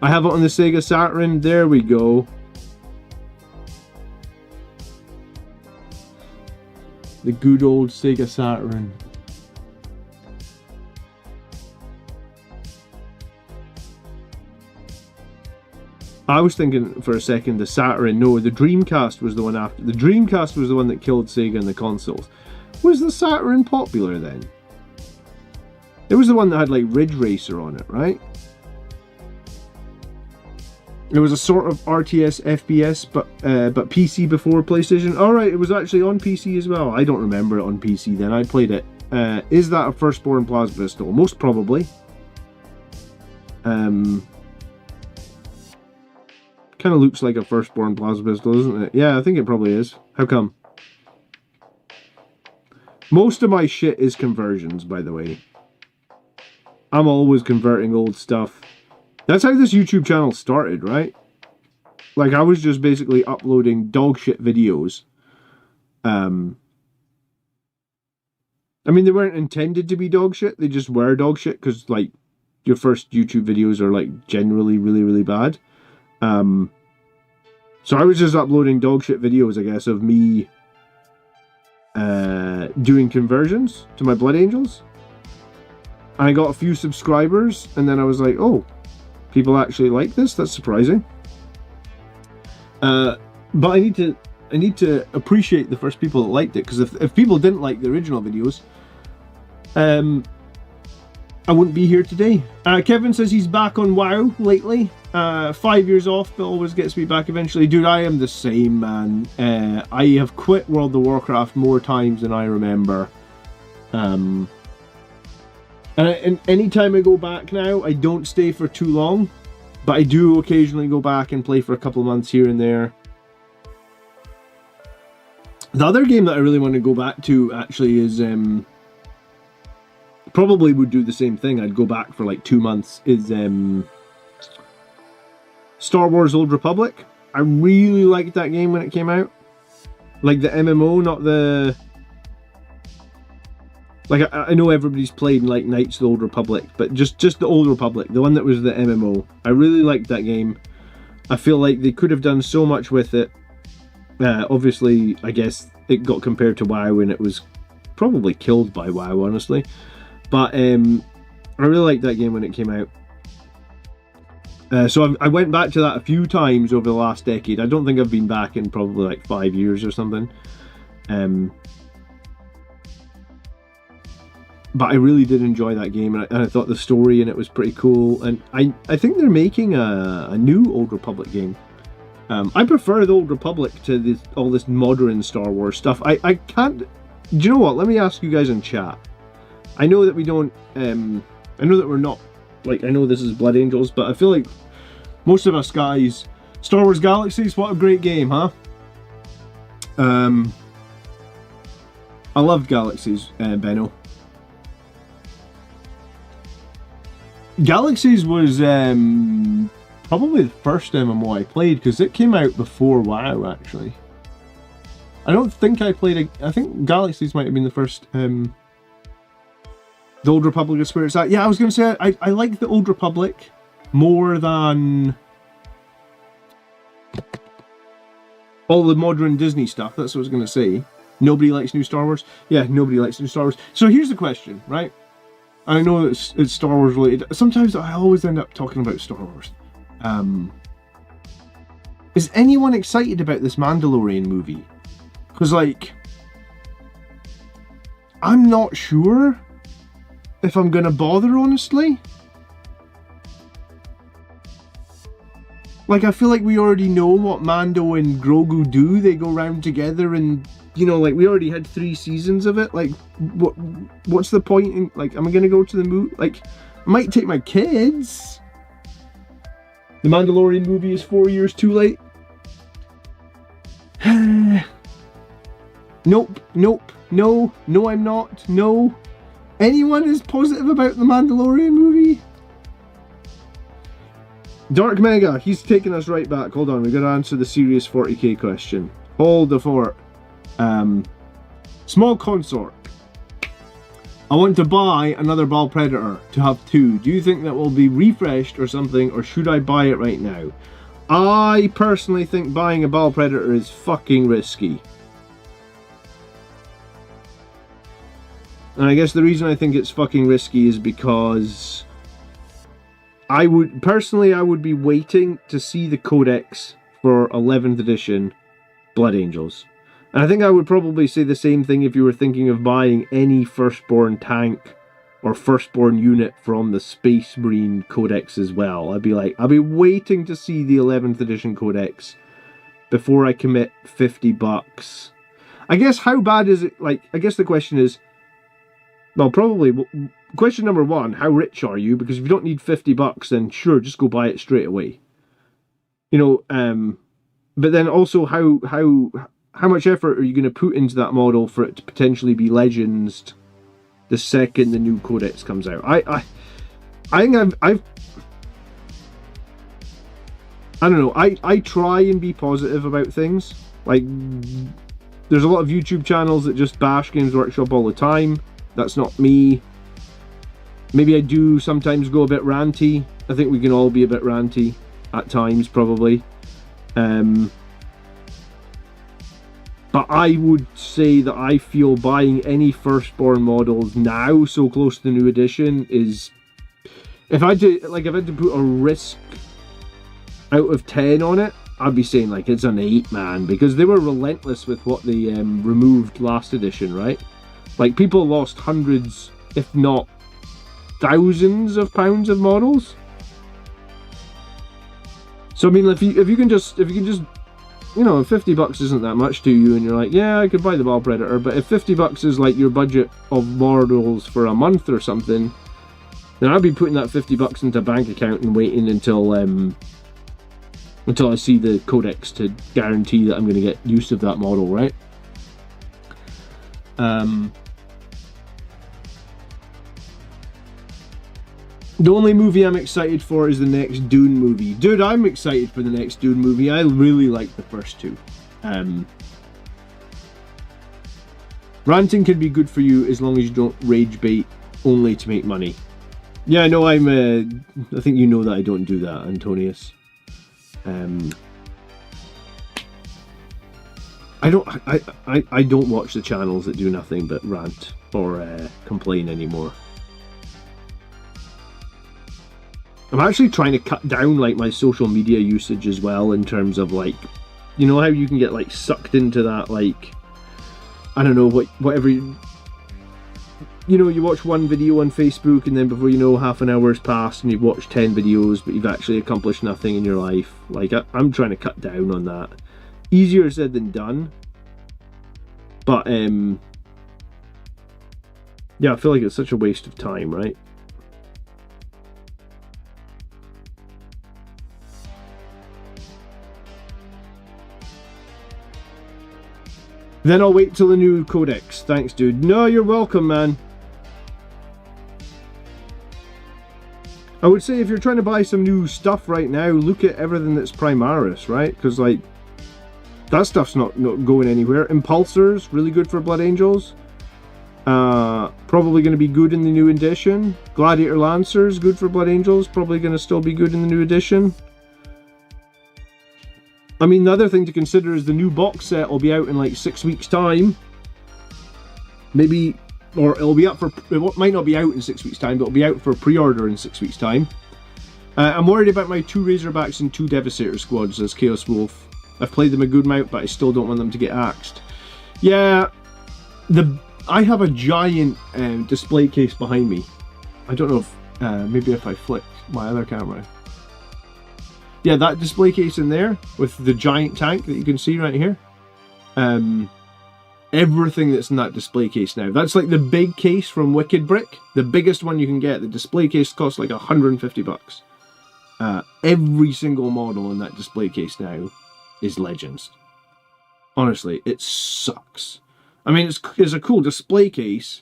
Speaker 1: have it on the Sega Saturn. There we go. The good old Sega Saturn. I was thinking for a second the Saturn. No, the Dreamcast was the one after. The Dreamcast was the one that killed Sega and the consoles. Was the Saturn popular then? It was the one that had like Ridge Racer on it, right? It was a sort of RTS FPS, but PC before PlayStation. Alright, it was actually on PC as well. I don't remember it on PC then. I played it. Is that a Firstborn Plasma Pistol? Most probably. Kind of looks like a Firstborn Plasma Pistol, doesn't it? Yeah, I think it probably is. How come? Most of my shit is conversions, by the way. I'm always converting old stuff. That's how this YouTube channel started, right? Like, I was just basically uploading dog shit videos. I mean, they weren't intended to be dog shit. They just were dog shit because, like, your first YouTube videos are, like, generally really, really bad. So I was just uploading dog shit videos, I guess, of me doing conversions to my Blood Angels. And I got a few subscribers, and then I was like, oh, people actually like this? That's surprising. But I need to appreciate the first people that liked it, because if people didn't like the original videos, I wouldn't be here today. Kevin says he's back on WoW lately. 5 years off, but always gets me back eventually. Dude, I am the same, man. I have quit World of Warcraft more times than I remember. And anytime I go back now, I don't stay for too long. But I do occasionally go back and play for a couple of months here and there. The other game that I really want to go back to, actually, is... probably would do the same thing. I'd go back for like 2 months. Is Star Wars Old Republic. I really liked that game when it came out. Like the MMO, not the... Like, I know everybody's played like Knights of the Old Republic, but just the Old Republic, the one that was the MMO. I really liked that game. I feel like they could have done so much with it. Obviously, I guess it got compared to WoW and it was probably killed by WoW, honestly. But I really liked that game when it came out. So I went back to that a few times over the last decade. I don't think I've been back in probably like 5 years or something. But I really did enjoy that game, and I thought the story in it was pretty cool. And I think they're making a new Old Republic game. I prefer the Old Republic to all this modern Star Wars stuff. I can't... Do you know what? Let me ask you guys in chat. I know that we don't... I know that we're not... Like, I know this is Blood Angels, but I feel like most of us guys... Star Wars Galaxies, what a great game, huh? I loved Galaxies, Benno. Galaxies was probably the first MMO I played, because it came out before WoW, actually. I don't think I played... I think Galaxies might have been the first... the Old Republic is where it's at. Yeah, I was going to say, I like the Old Republic more than All the modern Disney stuff, that's what I was going to say. Nobody likes new Star Wars? Yeah, nobody likes new Star Wars. So here's the question, right? I know it's Star Wars related. Sometimes I always end up talking about Star Wars. Is anyone excited about this Mandalorian movie? Because, like, I'm not sure if I'm going to bother, honestly. Like, I feel like we already know what Mando and Grogu do. They go round together and, you know, like, we already had 3 seasons of it. Like, what's the point in, like, am I going to go to the movie? Like, I might take my kids. The Mandalorian movie is 4 years too late. Nope, no, I'm not, no. Anyone is positive about the Mandalorian movie? Dark Mega, he's taking us right back. Hold on, we've got to answer the serious 40k question. Hold the fort. Small consort. I want to buy another Ball Predator to have 2. Do you think that will be refreshed or something, or should I buy it right now? I personally think buying a Ball Predator is fucking risky. And I guess the reason I think it's fucking risky is because I would be waiting to see the codex for 11th edition Blood Angels. And I think I would probably say the same thing if you were thinking of buying any Firstborn tank or Firstborn unit from the Space Marine Codex as well. I'd be like, I'll be waiting to see the 11th edition Codex before I commit $50. I guess how bad is it? Like, I guess the question is, well, probably, question number 1, how rich are you? Because if you don't need $50, then sure, just go buy it straight away. You know, but then also how much effort are you going to put into that model for it to potentially be Legends the second the new codex comes out? I think I don't know. I try and be positive about things. Like, there's a lot of YouTube channels that just bash Games Workshop all the time. That's not me. Maybe I do sometimes go a bit ranty. I think we can all be a bit ranty at times, probably. But I would say that I feel buying any Firstborn models now, so close to the new edition, is... If I had to put a risk out of 10 on it, I'd be saying, like, it's an 8, man. Because they were relentless with what they removed last edition, right? Like, people lost hundreds, if not thousands of pounds of models. So I mean, if you can just, you know, if $50 isn't that much to you, and you're like, yeah, I could buy the Ball Predator, but if $50 is like your budget of models for a month or something, then I'd be putting that $50 into a bank account and waiting until I see the codex to guarantee that I'm going to get use of that model, right? The only movie I'm excited for is the next Dune movie. Dude, I'm excited for the next Dune movie. I really like the first 2. Ranting can be good for you as long as you don't rage bait only to make money. Yeah, I know I think you know that I don't do that, Antonius. I don't watch the channels that do nothing but rant or complain anymore. I'm actually trying to cut down, like, my social media usage as well, in terms of, like, you know how you can get, like, sucked into that, like, I don't know, whatever you know, you watch one video on Facebook and then before you know, half an hour's passed and you've watched 10 videos but you've actually accomplished nothing in your life. Like, I'm trying to cut down on that. Easier said than done. But, yeah, I feel like it's such a waste of time, right? Then I'll wait till the new codex. Thanks, dude. No, you're welcome, man. I would say if you're trying to buy some new stuff right now, look at everything that's Primaris, right? Because, like, that stuff's not going anywhere. Impulsors, really good for Blood Angels. Probably going to be good in the new edition. Gladiator Lancers, good for Blood Angels. Probably going to still be good in the new edition. I mean, the other thing to consider is the new box set will be out in like 6 weeks' time. Maybe, or it'll be up for, it might not be out in 6 weeks' time, but it'll be out for pre-order in 6 weeks' time. I'm worried about my 2 Razorbacks and 2 Devastator squads as Chaos Wolf. I've played them a good amount, but I still don't want them to get axed. Yeah, I have a giant display case behind me. I don't know if, maybe if I flick my other camera. Yeah, that display case in there with the giant tank that you can see right here. Everything that's in that display case now. That's like the big case from Wicked Brick. The biggest one you can get. The display case costs like 150 bucks. Every single model in that display case now is Legends. Honestly, it sucks. I mean, it's a cool display case,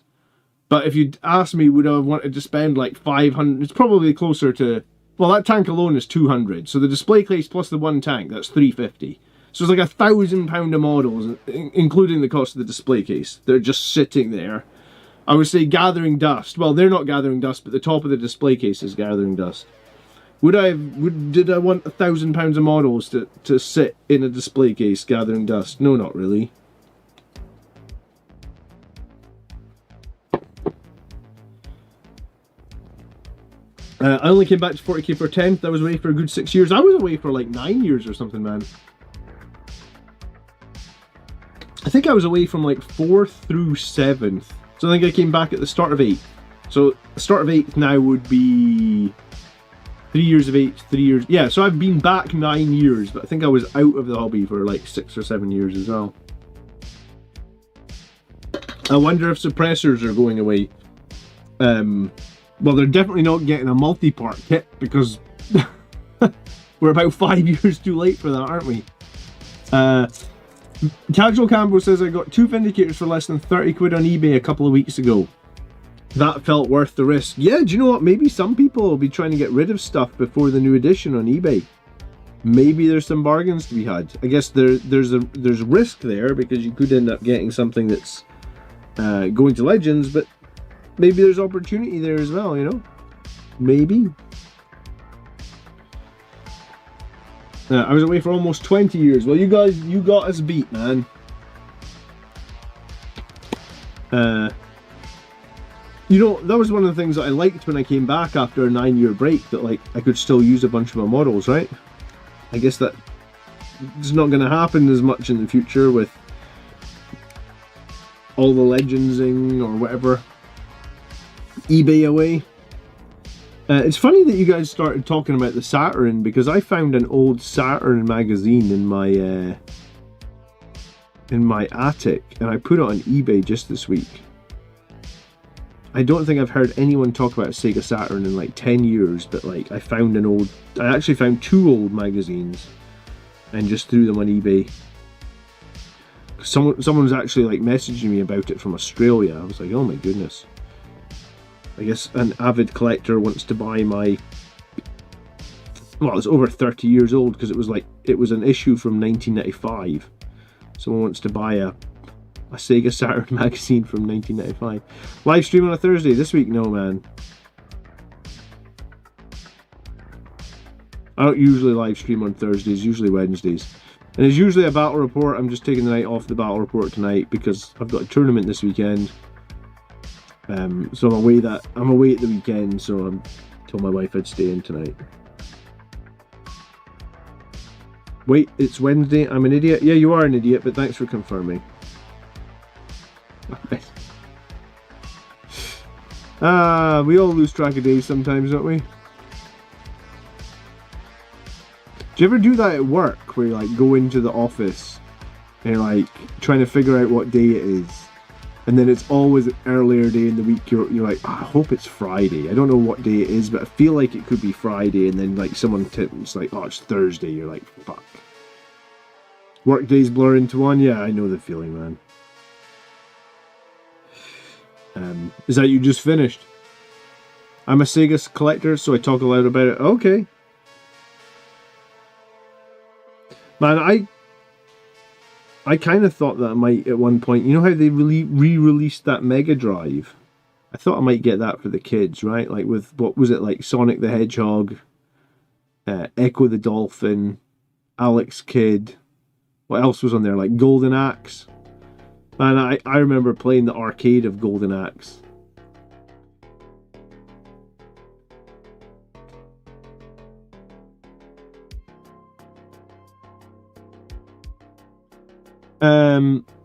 Speaker 1: but if you'd asked me, would I have wanted to spend like 500, it's probably closer to, well, that tank alone is 200. So the display case plus the one tank, that's 350. So it's like £1,000 of models, including the cost of the display case. They're just sitting there. I would say gathering dust. Well, they're not gathering dust, but the top of the display case is gathering dust. Did I want £1,000 of models to sit in a display case gathering dust? No, not really. I only came back to 40k for 10th. I was away for a good 6 years. I was away for like 9 years or something, man. I think I was away from like 4th through 7th. So I think I came back at the start of 8th. So the start of 8th now would be 3 years of 8th, 3 years. Yeah, so I've been back 9 years, but I think I was out of the hobby for like 6 or 7 years as well. I wonder if suppressors are going away. Well, they're definitely not getting a multi-part kit because we're about 5 years too late for that, aren't we? Casual Cambo says, I got 2 Vindicators for less than 30 quid on eBay a couple of weeks ago. That felt worth the risk. Yeah, do you know what? Maybe some people will be trying to get rid of stuff before the new edition on eBay. Maybe there's some bargains to be had. I guess there's risk there because you could end up getting something that's going to Legends, but maybe there's opportunity there as well, you know? Maybe. I was away for almost 20 years. Well, you guys, you got us beat, man. You know, that was one of the things that I liked when I came back after a 9-year break, that like I could still use a bunch of my models, right? I guess that it's not going to happen as much in the future with all the legendsing or whatever eBay away. It's funny that you guys started talking about the Saturn, because I found an old Saturn magazine in my attic and I put it on eBay just this week. I don't think I've heard anyone talk about a Sega Saturn in like 10 years, but like I actually found 2 old magazines and just threw them on eBay. Someone's actually like messaging me about it from Australia. I was like, oh my goodness. I guess an avid collector wants to buy my, well, it's over 30 years old because it was an issue from 1995. Someone wants to buy a Sega Saturn magazine from 1995. Live stream on a Thursday this week? No, man. I don't usually live stream on Thursdays, usually Wednesdays. And it's usually a battle report. I'm just taking the night off the battle report tonight because I've got a tournament this weekend. So I'm away at the weekend, so I told my wife I'd stay in tonight. Wait, it's Wednesday, I'm an idiot? Yeah, you are an idiot, but thanks for confirming. We all lose track of days sometimes, don't we? Do you ever do that at work, where you like go into the office and you're like trying to figure out what day it is? And then it's always an earlier day in the week, you're like, oh, I hope it's Friday. I don't know what day it is, but I feel like it could be Friday. And then like someone tips like, oh, it's Thursday. You're like, fuck. Work days blur into one. Yeah, I know the feeling, man. Is that you just finished? I'm a Sega collector, so I talk a lot about it. Okay. Man, I kind of thought that I might at one point, you know how they re-released that Mega Drive? I thought I might get that for the kids, right? Like with, what was it, like Sonic the Hedgehog, Echo the Dolphin, Alex Kidd. What else was on there? Like Golden Axe. Man, I remember playing the arcade of Golden Axe.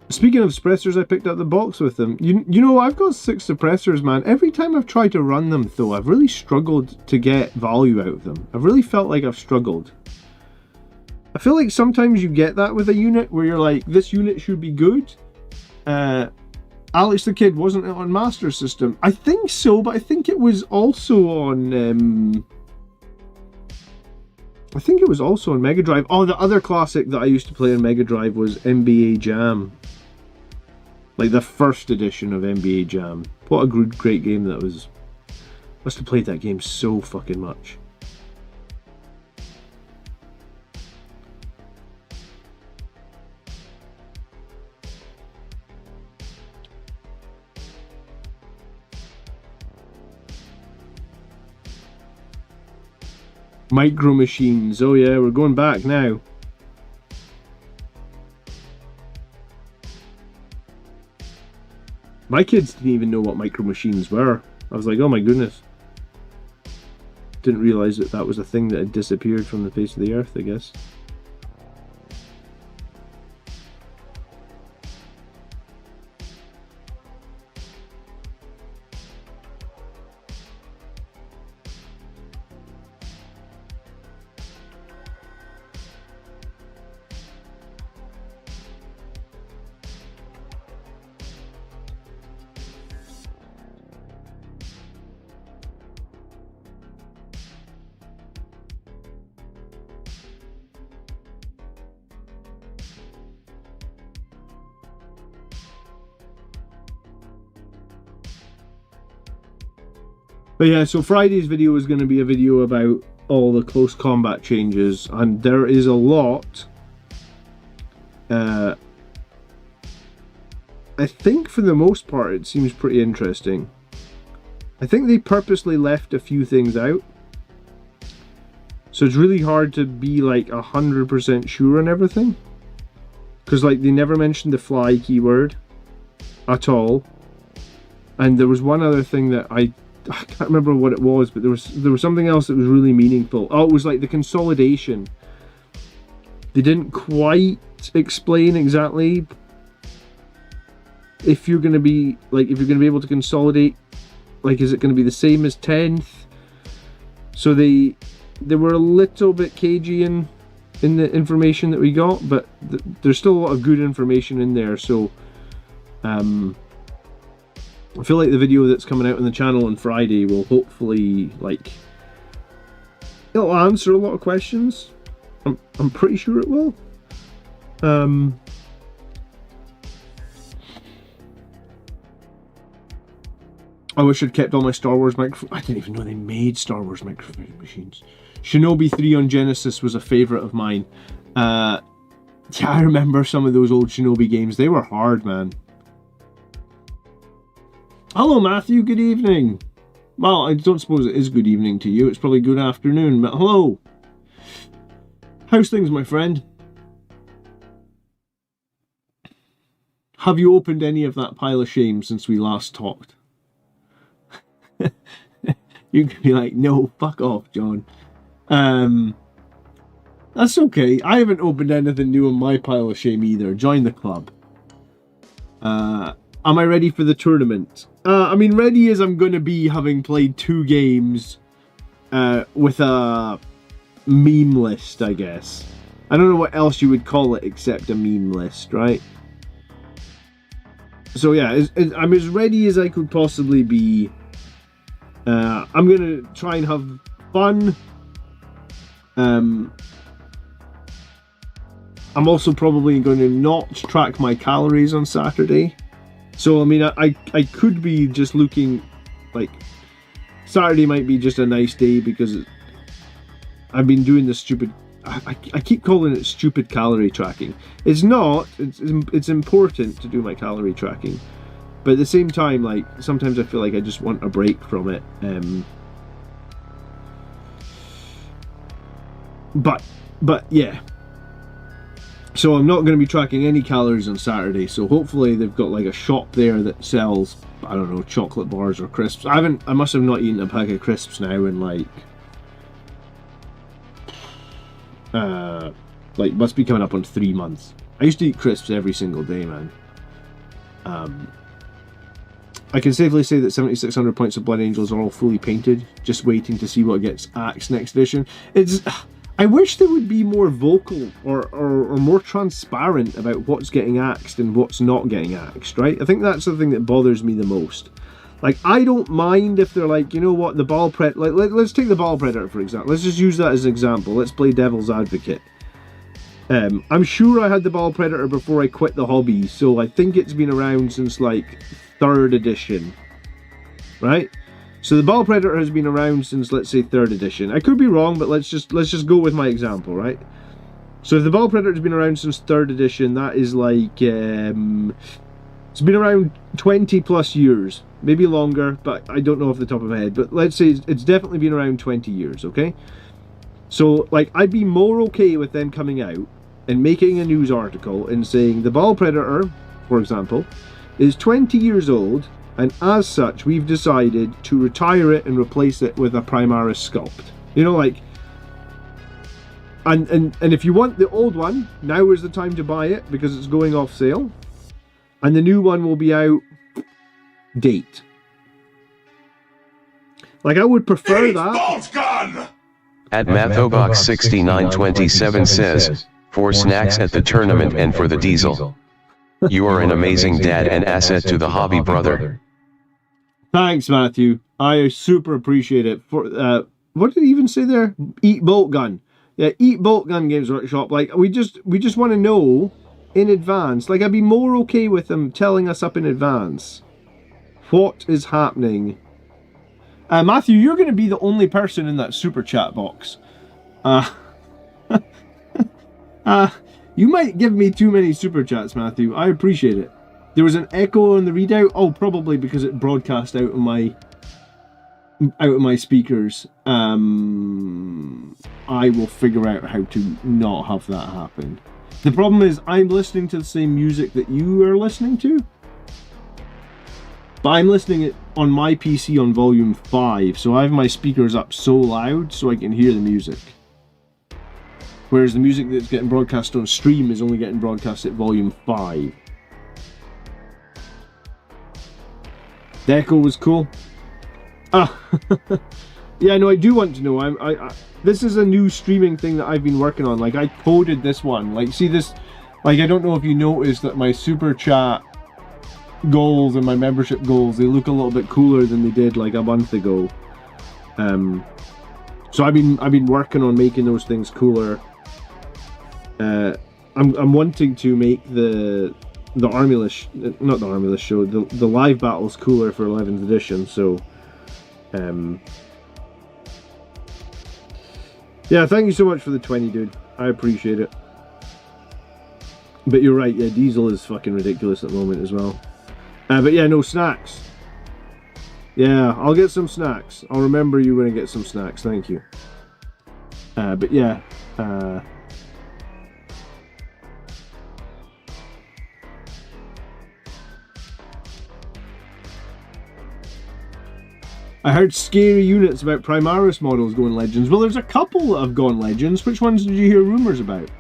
Speaker 1: Speaking of suppressors, I picked up the box with them. You know, I've got 6 suppressors, man. Every time I've tried to run them, though, I've really struggled to get value out of them. I've really felt like I've struggled. I feel like sometimes you get that with a unit where you're like, this unit should be good. Alex the Kid, wasn't it on Master System? I think so, but I think it was also on... I think it was also on Mega Drive. Oh, the other classic that I used to play on Mega Drive was NBA Jam. Like the first edition of NBA Jam. What a great game that was. Must have played that game so fucking much. Micro Machines. Oh yeah, we're going back now. My kids didn't even know what Micro Machines were. I was like, oh my goodness. Didn't realise that that was a thing that had disappeared from the face of the earth, I guess. But yeah, so Friday's video is going to be a video about all the close combat changes, and there is a lot. I think for the most part it seems pretty interesting. I think they purposely left a few things out. So it's really hard to be like 100% sure on everything. Because like they never mentioned the fly keyword at all. And there was one other thing that I can't remember what it was, but there was something else that was really meaningful. Oh, it was like the consolidation. They didn't quite explain exactly if you're going to be able to consolidate. Like, is it going to be the same as 10th? So they were a little bit cagey in the information that we got, but there's still a lot of good information in there. So I feel like the video that's coming out on the channel on Friday will hopefully, like, it'll answer a lot of questions. I'm pretty sure it will. I wish I'd kept all my Star Wars microphones. I didn't even know they made Star Wars microphone machines. Shinobi 3 on Genesis was a favourite of mine. Yeah, I remember some of those old Shinobi games. They were hard, man. Hello, Matthew. Good evening. Well, I don't suppose it is good evening to you. It's probably good afternoon, but hello. How's things, my friend? Have you opened any of that pile of shame since we last talked? You could be like, no, fuck off, John. That's okay. I haven't opened anything new on my pile of shame either. Join the club. Am I ready for the tournament? I mean, ready as I'm going to be having played 2 games with a meme list, I guess. I don't know what else you would call it except a meme list, right? So yeah, I'm as ready as I could possibly be. I'm going to try and have fun. I'm also probably going to not track my calories on Saturday. So, I mean, I could be just looking, like, Saturday might be just a nice day because I've been doing this stupid, I keep calling it stupid calorie tracking. It's not, it's important to do my calorie tracking. But at the same time, like, sometimes I feel like I just want a break from it. But yeah. So I'm not going to be tracking any calories on Saturday. So hopefully they've got like a shop there that sells, I don't know, chocolate bars or crisps. I must have not eaten a pack of crisps now in like must be coming up on 3 months. I used to eat crisps every single day, man. I can safely say that 7600 Points of Blood Angels are all fully painted, just waiting to see what gets axed next edition. I wish they would be more vocal or more transparent about what's getting axed and what's not getting axed, right? I think that's the thing that bothers me the most. Like, I don't mind if they're like, you know what, the Ball Predator... let's take the Ball Predator, for example. Let's just use that as an example. Let's play devil's advocate. I'm sure I had the Ball Predator before I quit the hobby, so I think it's been around since, like, 3rd edition. Right? So the Ball Predator has been around since, let's say, 3rd edition. I could be wrong, but let's just go with my example, right? So if the Ball Predator has been around since 3rd edition, that is like... it's been around 20 plus years. Maybe longer, but I don't know off the top of my head. But let's say it's definitely been around 20 years, okay? So, like, I'd be more okay with them coming out and making a news article and saying the Ball Predator, for example, is 20 years old, and as such, we've decided to retire it and replace it with a Primaris sculpt. You know, like... And if you want the old one, now is the time to buy it, because it's going off sale. And the new one will be out... date. Like, I would prefer that.
Speaker 2: At Mathobox6927 says, for snacks at the tournament and for the diesel. You are an amazing dad and asset to the hobby, brother.
Speaker 1: Thanks, Matthew. I super appreciate it. For what did he even say there? Eat Bolt Gun. Yeah, Eat Bolt Gun Games Workshop. Like, we just want to know in advance. Like, I'd be more okay with them telling us up in advance what is happening. Matthew, you're going to be the only person in that super chat box. You might give me too many super chats, Matthew. I appreciate it. There was an echo in the readout. Oh, probably because it broadcast out of my speakers. I will figure out how to not have that happen. The problem is I'm listening to the same music that you are listening to, but I'm listening it on my PC on volume 5, so I have my speakers up so loud so I can hear the music. Whereas the music that's getting broadcast on stream is only getting broadcast at volume 5. The echo was cool. Yeah, no, I do want to know. I this is a new streaming thing that I've been working on. Like, I coded this one. Like, see this? Like, I don't know if you noticed that my super chat goals and my membership goals, they look a little bit cooler than they did like a month ago. So I've been working on making those things cooler. I'm wanting to make the Armulus, not the Armulus show, the live battles cooler for 11th edition. So yeah, thank you so much for the 20, dude. I appreciate it. But you're right, yeah, diesel is fucking ridiculous at the moment as well. But yeah, no, snacks. Yeah, I'll get some snacks. I'll remember you when I get some snacks, thank you. But yeah, I heard scary units about Primaris models going Legends. Well, there's a couple that have gone Legends. Which ones did you hear rumours about?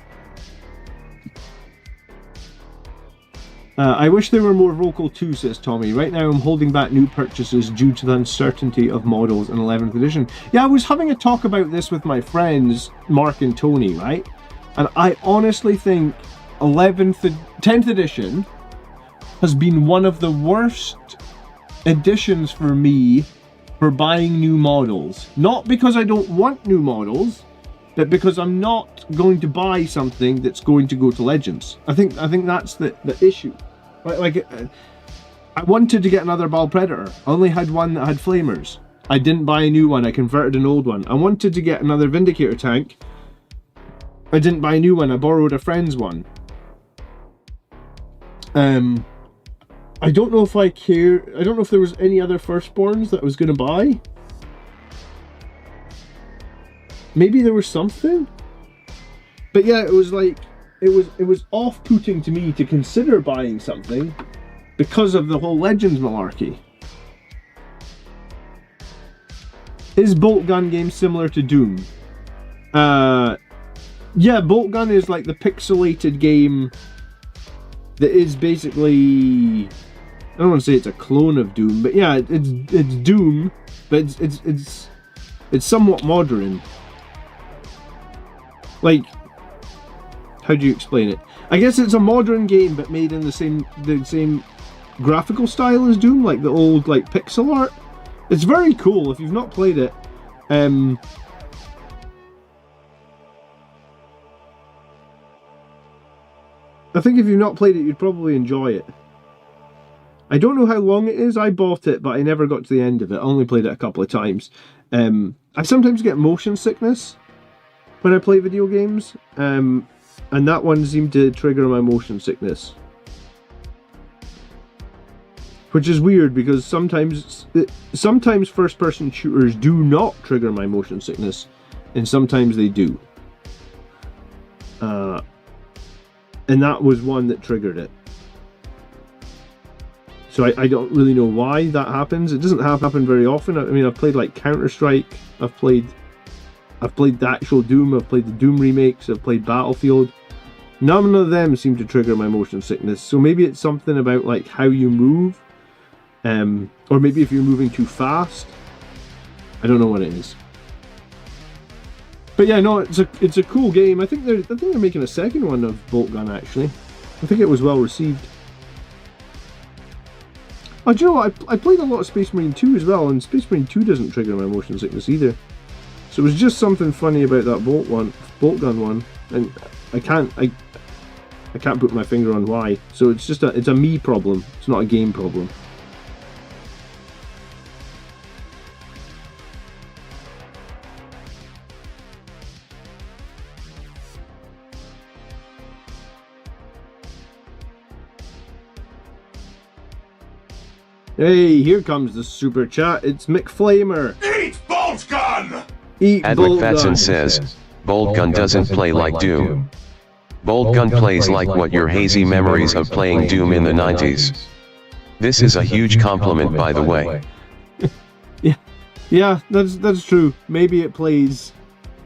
Speaker 1: I wish they were more vocal too, says Tommy. Right now I'm holding back new purchases due to the uncertainty of models in 11th edition. Yeah, I was having a talk about this with my friends, Mark and Tony, right? And I honestly think 10th edition has been one of the worst editions for me for buying new models. Not because I don't want new models, but because I'm not going to buy something that's going to go to Legends. I think that's the issue. Like, I wanted to get another Ball Predator. I only had one that had flamers. I didn't buy a new one, I converted an old one. I wanted to get another Vindicator tank. I didn't buy a new one, I borrowed a friend's one. I don't know if I care. I don't know if there was any other firstborns that I was going to buy. Maybe there was something. But yeah, it was like, it was off-putting to me to consider buying something because of the whole Legends malarkey. Is Bolt Gun game similar to Doom? Yeah, Bolt Gun is like the pixelated game that is basically, I don't want to say it's a clone of Doom, but yeah, it's Doom, but it's somewhat modern. Like, how do you explain it? I guess it's a modern game, but made in the same graphical style as Doom, like the old like pixel art. It's very cool. If you've not played it, I think if you've not played it, you'd probably enjoy it. I don't know how long it is. I bought it, but I never got to the end of it. I only played it a couple of times. I sometimes get motion sickness when I play video games, and that one seemed to trigger my motion sickness. Which is weird, because sometimes first-person shooters do not trigger my motion sickness, and sometimes they do. And that was one that triggered it. So I don't really know why that happens. It doesn't happen very often. I mean, I've played like Counter-Strike, I've played the actual Doom, I've played the Doom remakes, I've played Battlefield. None of them seem to trigger my motion sickness. So maybe it's something about like how you move. Or maybe if you're moving too fast. I don't know what it is. But yeah, no, it's a cool game. I think they're making a second one of Bolt Gun actually. I think it was well received. Oh, do you know what? I played a lot of Space Marine 2 as well, and Space Marine 2 doesn't trigger my motion sickness either. So it was just something funny about that Bolt Gun one, and I can't put my finger on why. So it's just it's a me problem. It's not a game problem. Hey, here comes the super chat. It's McFlamer.
Speaker 3: Eat Bolt Gun!
Speaker 1: Eat
Speaker 2: Ad
Speaker 1: Bolt
Speaker 2: McFatson
Speaker 1: Gun.
Speaker 2: says, Bolt Gun doesn't play like Doom. Bolt Gun plays like what your hazy memories of playing Doom in the 90s. This is a huge compliment, by the way.
Speaker 1: Yeah, that's true. Maybe it plays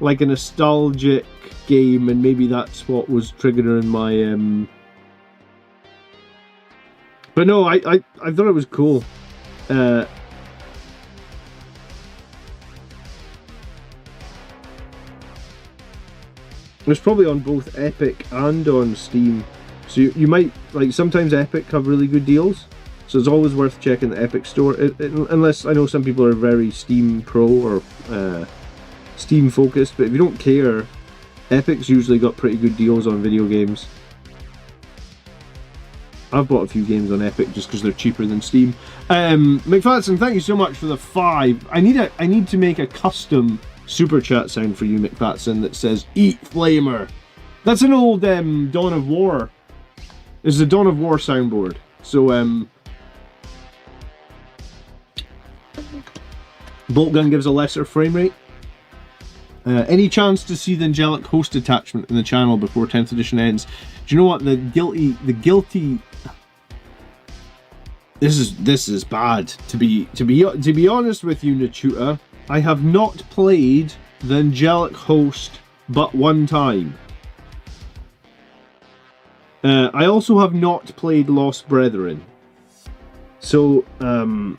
Speaker 1: like a nostalgic game, and maybe that's what was triggering my But no, I thought it was cool. It was probably on both Epic and on Steam. So you might, like, sometimes Epic have really good deals. So it's always worth checking the Epic store. Unless, I know some people are very Steam Pro or Steam focused. But if you don't care, Epic's usually got pretty good deals on video games. I've bought a few games on Epic just because they're cheaper than Steam. McFadden, thank you so much for the 5. I need to make a custom super chat sound for you, McFadden, that says "Eat Flamer." That's an old Dawn of War. It's the Dawn of War soundboard. So Bolt Gun gives a lesser frame rate. Any chance to see the angelic host attachment in the channel before 10th edition ends? Do you know what, the guilty? This is bad. To be honest with you, Nachuta, I have not played the angelic host but one time. I also have not played Lost Brethren. So do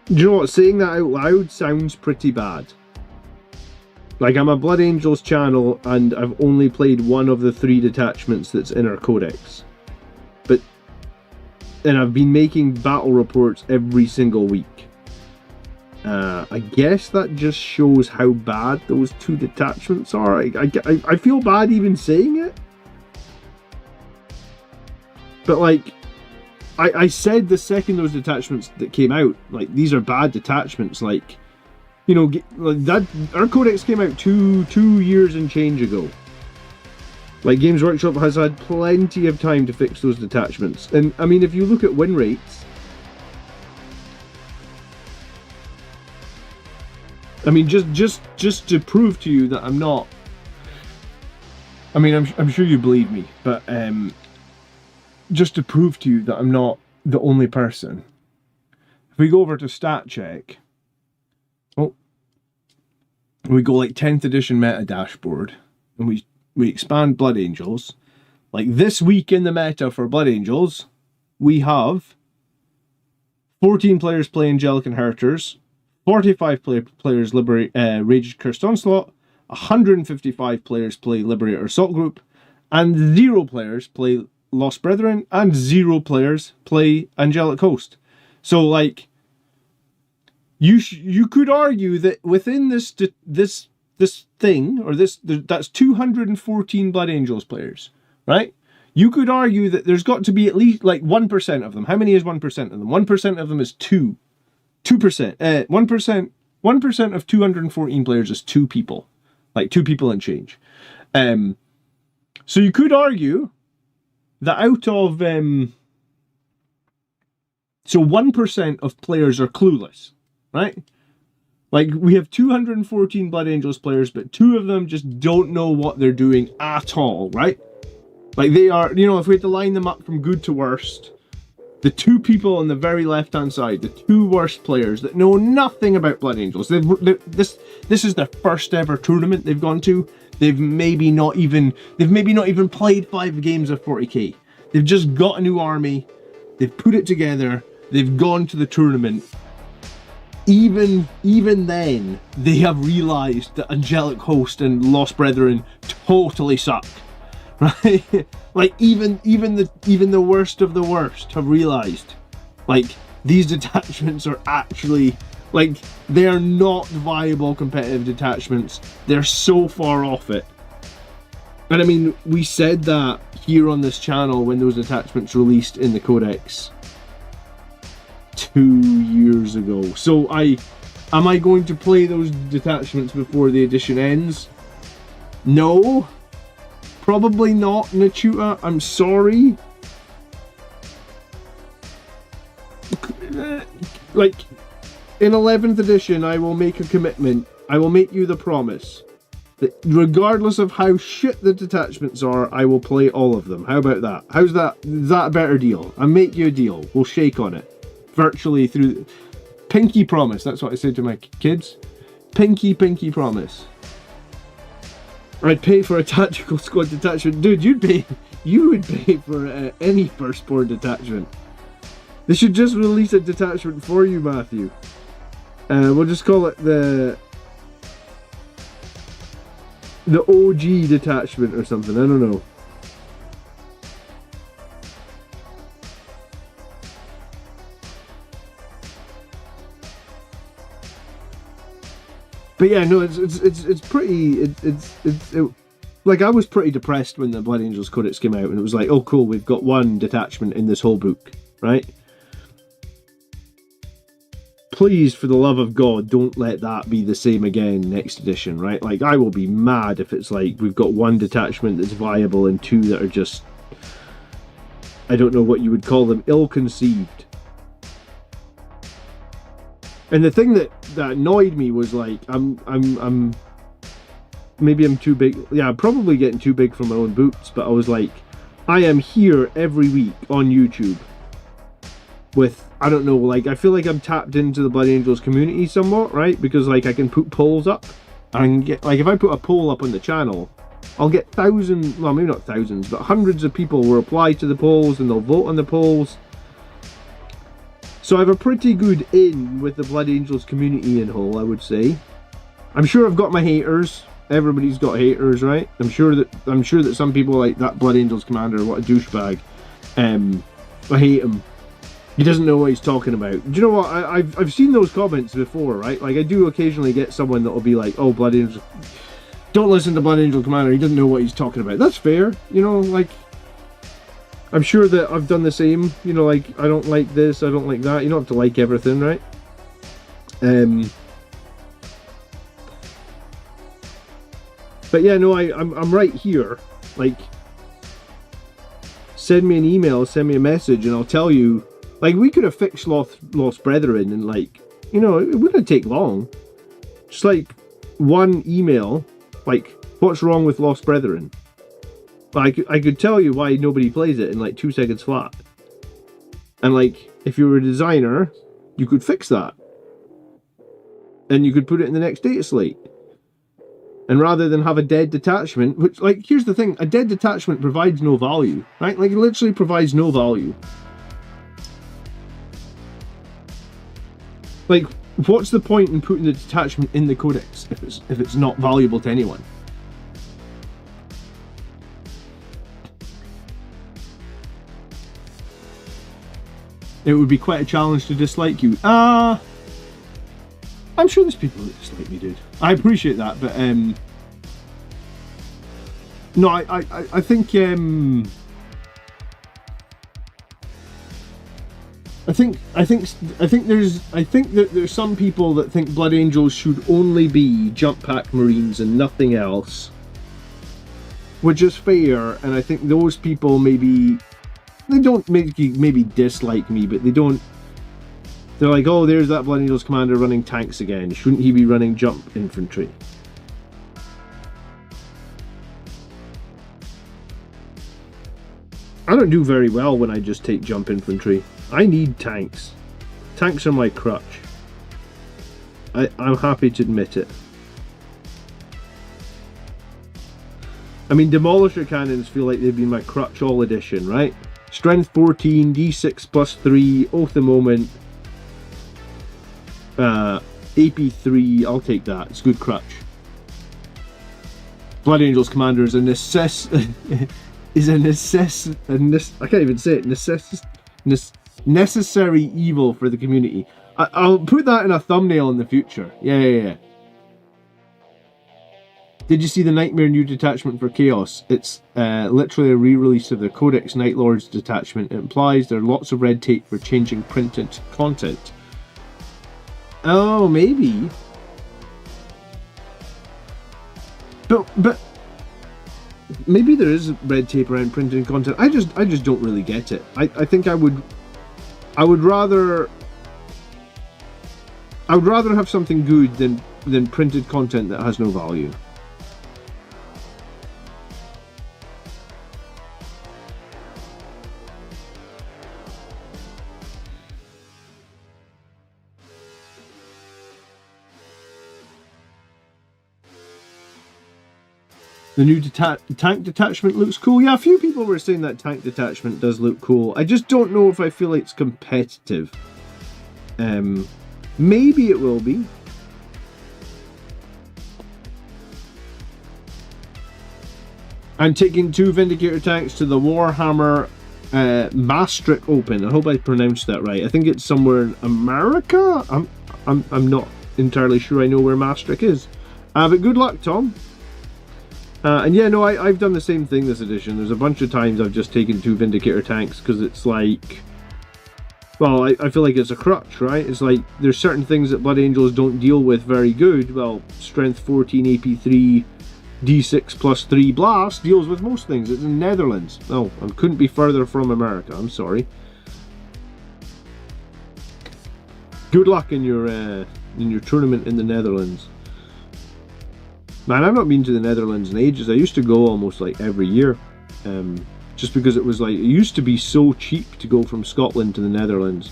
Speaker 1: you know what? Saying that out loud sounds pretty bad. Like, I'm a Blood Angels channel, and I've only played one of the 3 detachments that's in our codex. And I've been making battle reports every single week. I guess that just shows how bad those 2 detachments are. I feel bad even saying it. But, like, I said the second those detachments that came out, like, these are bad detachments, like, you know, that our codex came out two years and change ago. Like, Games Workshop has had plenty of time to fix those detachments. And I mean, if you look at win rates, I mean, just to prove to you that I'm not I mean, I'm sure you believe me, but just to prove to you that I'm not the only person, if we go over to stat check, we go like 10th edition meta dashboard, and we expand Blood Angels. Like this week in the meta for Blood Angels, we have 14 players play Angelic Inheritors, 45 players Raged Cursed Onslaught, 155 players play Liberator Assault Group, and 0 players play Lost Brethren, and 0 players play Angelic Host. So, like, you could argue that within this thing, or that's 214 Blood Angels players, right? You could argue that there's got to be at least like 1% of them. How many is 1% of them? 1% of them is 2. 2%. 1% of 214 players is 2 people. Like 2 people and change. So you could argue that out of so 1% of players are clueless, right? Like, we have 214 Blood Angels players, but 2 of them just don't know what they're doing at all, right? Like, they are, you know, if we had to line them up from good to worst, the 2 people on the very left-hand side, the 2 worst players that know nothing about Blood Angels. This is their first ever tournament they've gone to. They've maybe not even played 5 games of 40k. They've just got a new army. They've put it together. They've gone to the tournament. Even then, they have realised that Angelic Host and Lost Brethren totally suck, right? Like even the worst of the worst have realised, like, these detachments are actually, like, they are not viable competitive detachments. They're so far off it. And I mean, we said that here on this channel when those detachments released in the Codex 2 years ago. So am I going to play those detachments before the edition ends? No, probably not, Nachuta. I'm sorry. Like, in 11th edition, I will make a commitment. I will make you the promise that regardless of how shit the detachments are, I will play all of them. How about that? How's that? Is that a better deal? I'll make you a deal. We'll shake on it. Virtually through pinky promise. That's what I say to my kids. Pinky promise. I'd pay for a tactical squad detachment. Dude, you would pay for any firstborn detachment. They should just release a detachment for you, Matthew. We'll just call it the OG detachment or something. I don't know. But yeah, no, it's pretty. Like, I was pretty depressed when the Blood Angels Codex came out, and it was like, oh cool, we've got 1 detachment in this whole book, right? Please, for the love of God, don't let that be the same again next edition, right? Like, I will be mad if it's like we've got 1 detachment that's viable and 2 that are just, I don't know what you would call them, ill-conceived. And the thing that annoyed me was, like, maybe I'm too big. Yeah, I'm probably getting too big for my own boots, but I was like, I am here every week on YouTube with, I don't know, like, I feel like I'm tapped into the Blood Angels community somewhat, right? Because, like, I can put polls up. I can get, like, if I put a poll up on the channel, I'll get thousands, well, maybe not thousands, but hundreds of people will reply to the polls and they'll vote on the polls. So I have a pretty good in with the Blood Angels community in whole, I would say. I'm sure I've got my haters. Everybody's got haters, right? I'm sure that some people like that Blood Angels commander, what a douchebag. I hate him. He doesn't know what he's talking about. Do you know what? I've seen those comments before, right? Like, I do occasionally get someone that will be like, oh, Blood Angels, don't listen to Blood Angel commander, he doesn't know what he's talking about. That's fair, you know, like, I'm sure that I've done the same, you know, like, I don't like this, I don't like that. You don't have to like everything, right? But yeah, no, I'm right here. Like, send me an email, send me a message, and I'll tell you. Like, we could have fixed Lost Brethren, and, like, you know, it wouldn't take long. Just like one email, like, what's wrong with Lost Brethren? I could tell you why nobody plays it in like 2 seconds flat. And like, if you were a designer, you could fix that. And you could put it in the next data slate. And rather than have a dead detachment, which, like, here's the thing, a dead detachment provides no value, right? Like, it literally provides no value. Like, what's the point in putting the detachment in the codex if it's not valuable to anyone? It would be quite a challenge to dislike you. I'm sure there's people that dislike me, dude. I appreciate that, but no, I think that there's some people that think Blood Angels should only be jump pack Marines and nothing else, which is fair, and I think those people maybe dislike me, but they're like, oh, there's that Blood Angels commander running tanks again. Shouldn't he be running jump infantry? I don't do very well when I just take jump infantry. I need tanks. Tanks are my crutch. I'm happy to admit it. I mean, Demolisher cannons feel like they've been my crutch all edition, right? Strength 14, D6 plus 3, Oath of Moment, AP 3, I'll take that, it's a good crutch. Blood Angels Commander is a necessary evil for the community. I'll put that in a thumbnail in the future. Yeah. Did you see the Nightmare new detachment for Chaos? It's literally a re-release of the Codex Night Lords detachment. It implies there are lots of red tape for changing printed content. Oh, maybe. But maybe there is red tape around printed content. I just don't really get it. I think I would rather have something good than printed content that has no value. The new tank detachment looks cool. Yeah, a few people were saying that tank detachment does look cool. I just don't know if I feel like it's competitive. Maybe it will be. I'm taking 2 Vindicator tanks to the Warhammer Maastricht Open. I hope I pronounced that right. I think it's somewhere in America. I'm not entirely sure I know where Maastricht is. But good luck, Tom. And yeah, no, I've done the same thing this edition. There's a bunch of times I've just taken 2 Vindicator tanks because it's like, well, I feel like it's a crutch, right? It's like there's certain things that Blood Angels don't deal with very good. Well, Strength 14, AP 3, D6 plus 3 Blast deals with most things. It's in the Netherlands. Oh, I couldn't be further from America. I'm sorry. Good luck in your tournament in the Netherlands. Man, I've not been to the Netherlands in ages. I used to go almost like every year. Just because it was like, it used to be so cheap to go from Scotland to the Netherlands.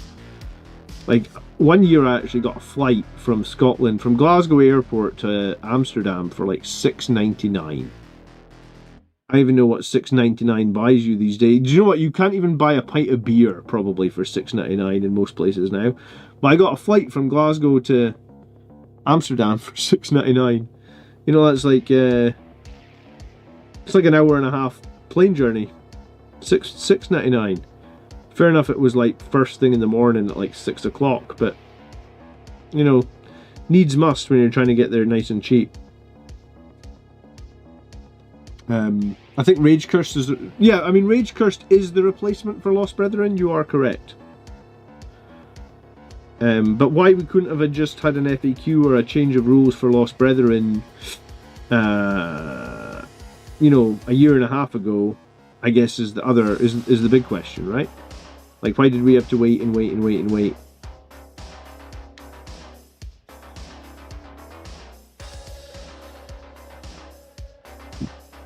Speaker 1: Like, one year I actually got a flight from Scotland, from Glasgow Airport to Amsterdam for like $6.99. I don't even know what $6.99 buys you these days. Do you know what? You can't even buy a pint of beer probably for $6.99 in most places now. But I got a flight from Glasgow to Amsterdam for $6.99. You know, that's like it's like an hour and a half plane journey. $6.99. Fair enough, it was like first thing in the morning at like 6 o'clock, but you know, needs must when you're trying to get there nice and cheap. I think Rage Cursed is, yeah, I mean, Rage Cursed is the replacement for Lost Brethren. You are correct. But why we couldn't have just had an FAQ or a change of rules for Lost Brethren, you know, a year and a half ago, I guess is the big question, right? Like, why did we have to wait and wait and wait and wait?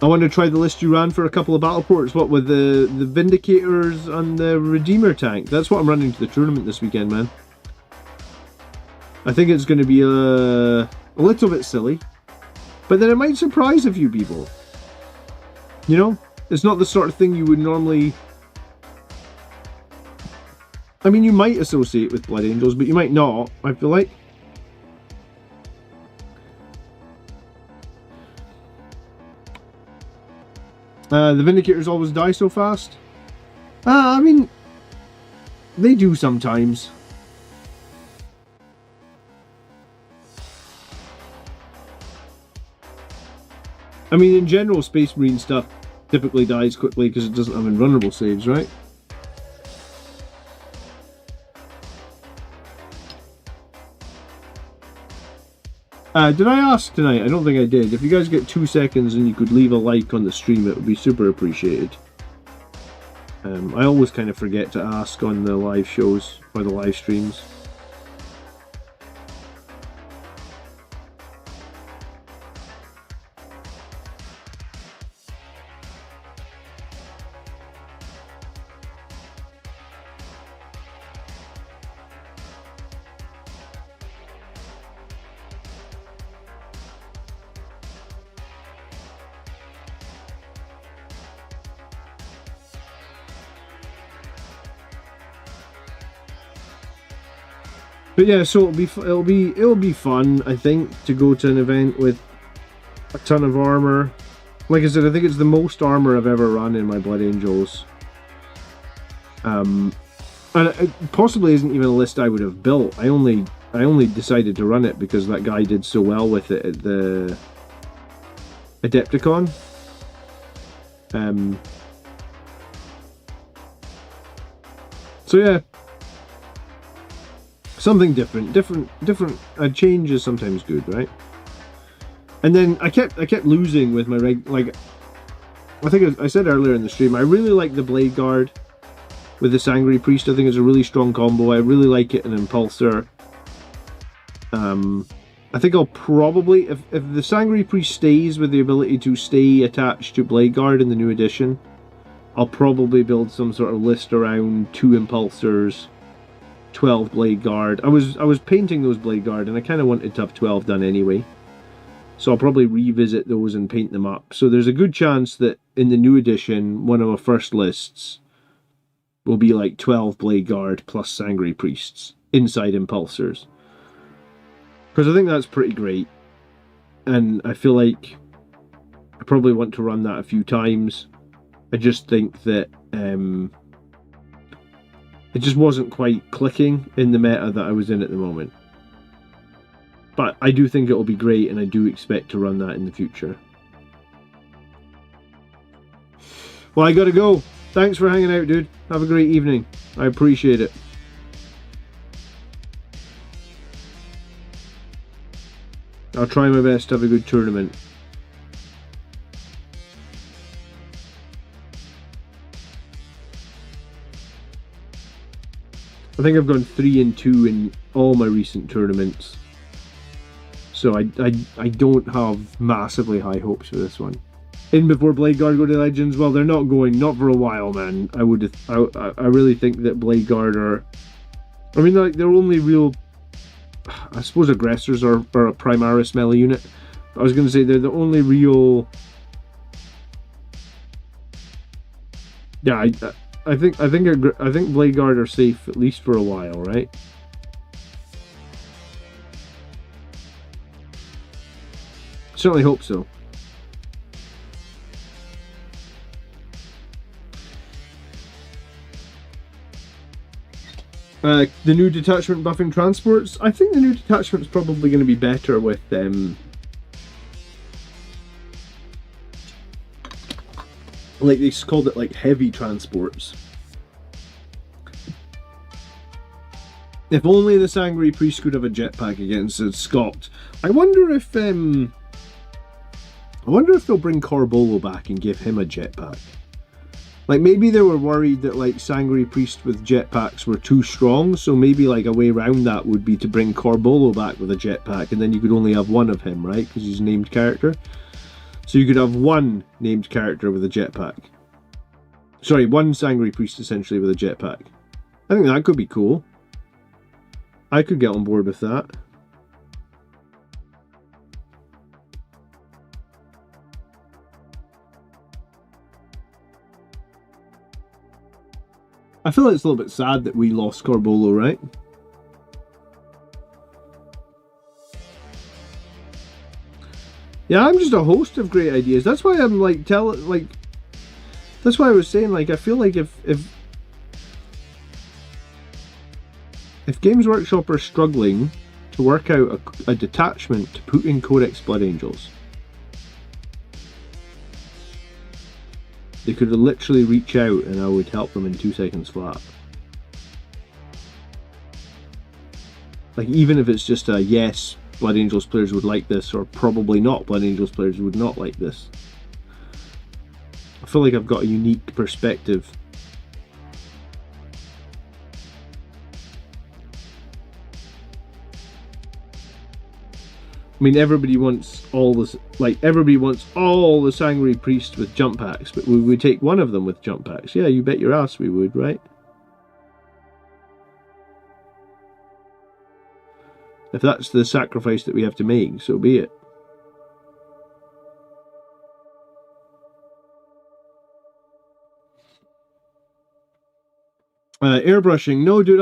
Speaker 1: I want to try the list you ran for a couple of battle ports. What, with the Vindicators and the Redeemer tank? That's what I'm running to the tournament this weekend, man. I think it's going to be a little bit silly, but then it might surprise a few people. You know, it's not the sort of thing you would normally... I mean, you might associate with Blood Angels, but you might not, I feel like. The Vindicators always die so fast. I mean, they do sometimes. I mean, in general, Space Marine stuff typically dies quickly because it doesn't have invulnerable saves, right? Did I ask tonight? I don't think I did. If you guys get 2 seconds and you could leave a like on the stream, it would be super appreciated. I always kind of forget to ask on the live shows or the live streams. But yeah, so it'll be fun, I think, to go to an event with a ton of armor. Like I said, I think it's the most armor I've ever run in my Blood Angels. And it possibly isn't even a list I would have built. I only decided to run it because that guy did so well with it at the Adepticon. So yeah. Something different. A change is sometimes good, right? And then I kept losing with my like. I think I said earlier in the stream, I really like the Blade Guard with the Sangry Priest. I think it's a really strong combo. I really like it in Impulsor. I think I'll probably, if the Sangry Priest stays with the ability to stay attached to Blade Guard in the new edition, I'll probably build some sort of list around 2 Impulsors, 12 Blade Guard. I was painting those Blade Guard and I kind of wanted to have 12 done anyway. So I'll probably revisit those and paint them up. So there's a good chance that in the new edition, one of my first lists will be like 12 Blade Guard plus Sangry Priests inside Impulsors. Because I think that's pretty great. And I feel like I probably want to run that a few times. I just think that it just wasn't quite clicking in the meta that I was in at the moment. But I do think it'll be great, and I do expect to run that in the future. Well, I gotta go. Thanks for hanging out, dude. Have a great evening. I appreciate it. I'll try my best to have a good tournament. I think I've gone 3-2 in all my recent tournaments. So I don't have massively high hopes for this one. In before Blade Guard go to Legends? Well, they're not going, not for a while, man. I really think that Blade Guard are... I mean, like, they're only real... I suppose aggressors are a Primaris melee unit. I was going to say they're the only real... Yeah, I think Blade Guard are safe at least for a while, right? Certainly hope so. The new detachment buffing transports. I think the new detachment's probably going to be better with like they called it, like heavy transports. If only the Sangry Priest could have a jetpack against Scott. I wonder if they'll bring Corbolo back and give him a jetpack. Like, maybe they were worried that, like, Sangry Priest with jetpacks were too strong, so maybe, like, a way around that would be to bring Corbolo back with a jetpack, and then you could only have one of him, right? Because he's a named character. So you could have one named character with a jetpack. Sorry, one Sangre Priest essentially with a jetpack. I think that could be cool. I could get on board with that. I feel like it's a little bit sad that we lost Corbolo, right? Yeah, I'm just a host of great ideas. That's why I'm like that's why I was saying, like, I feel like if Games Workshop are struggling to work out a detachment to put in Codex Blood Angels, they could literally reach out and I would help them in 2 seconds flat. Like, even if it's just a yes, Blood Angels players would like this, or probably not, Blood Angels players would not like this. I feel like I've got a unique perspective. I mean, everybody wants all this, like, everybody wants all the Sangre Priest with jump packs, but we would take one of them with jump packs. Yeah, you bet your ass we would, right? If that's the sacrifice that we have to make, so be it. Airbrushing. No, dude,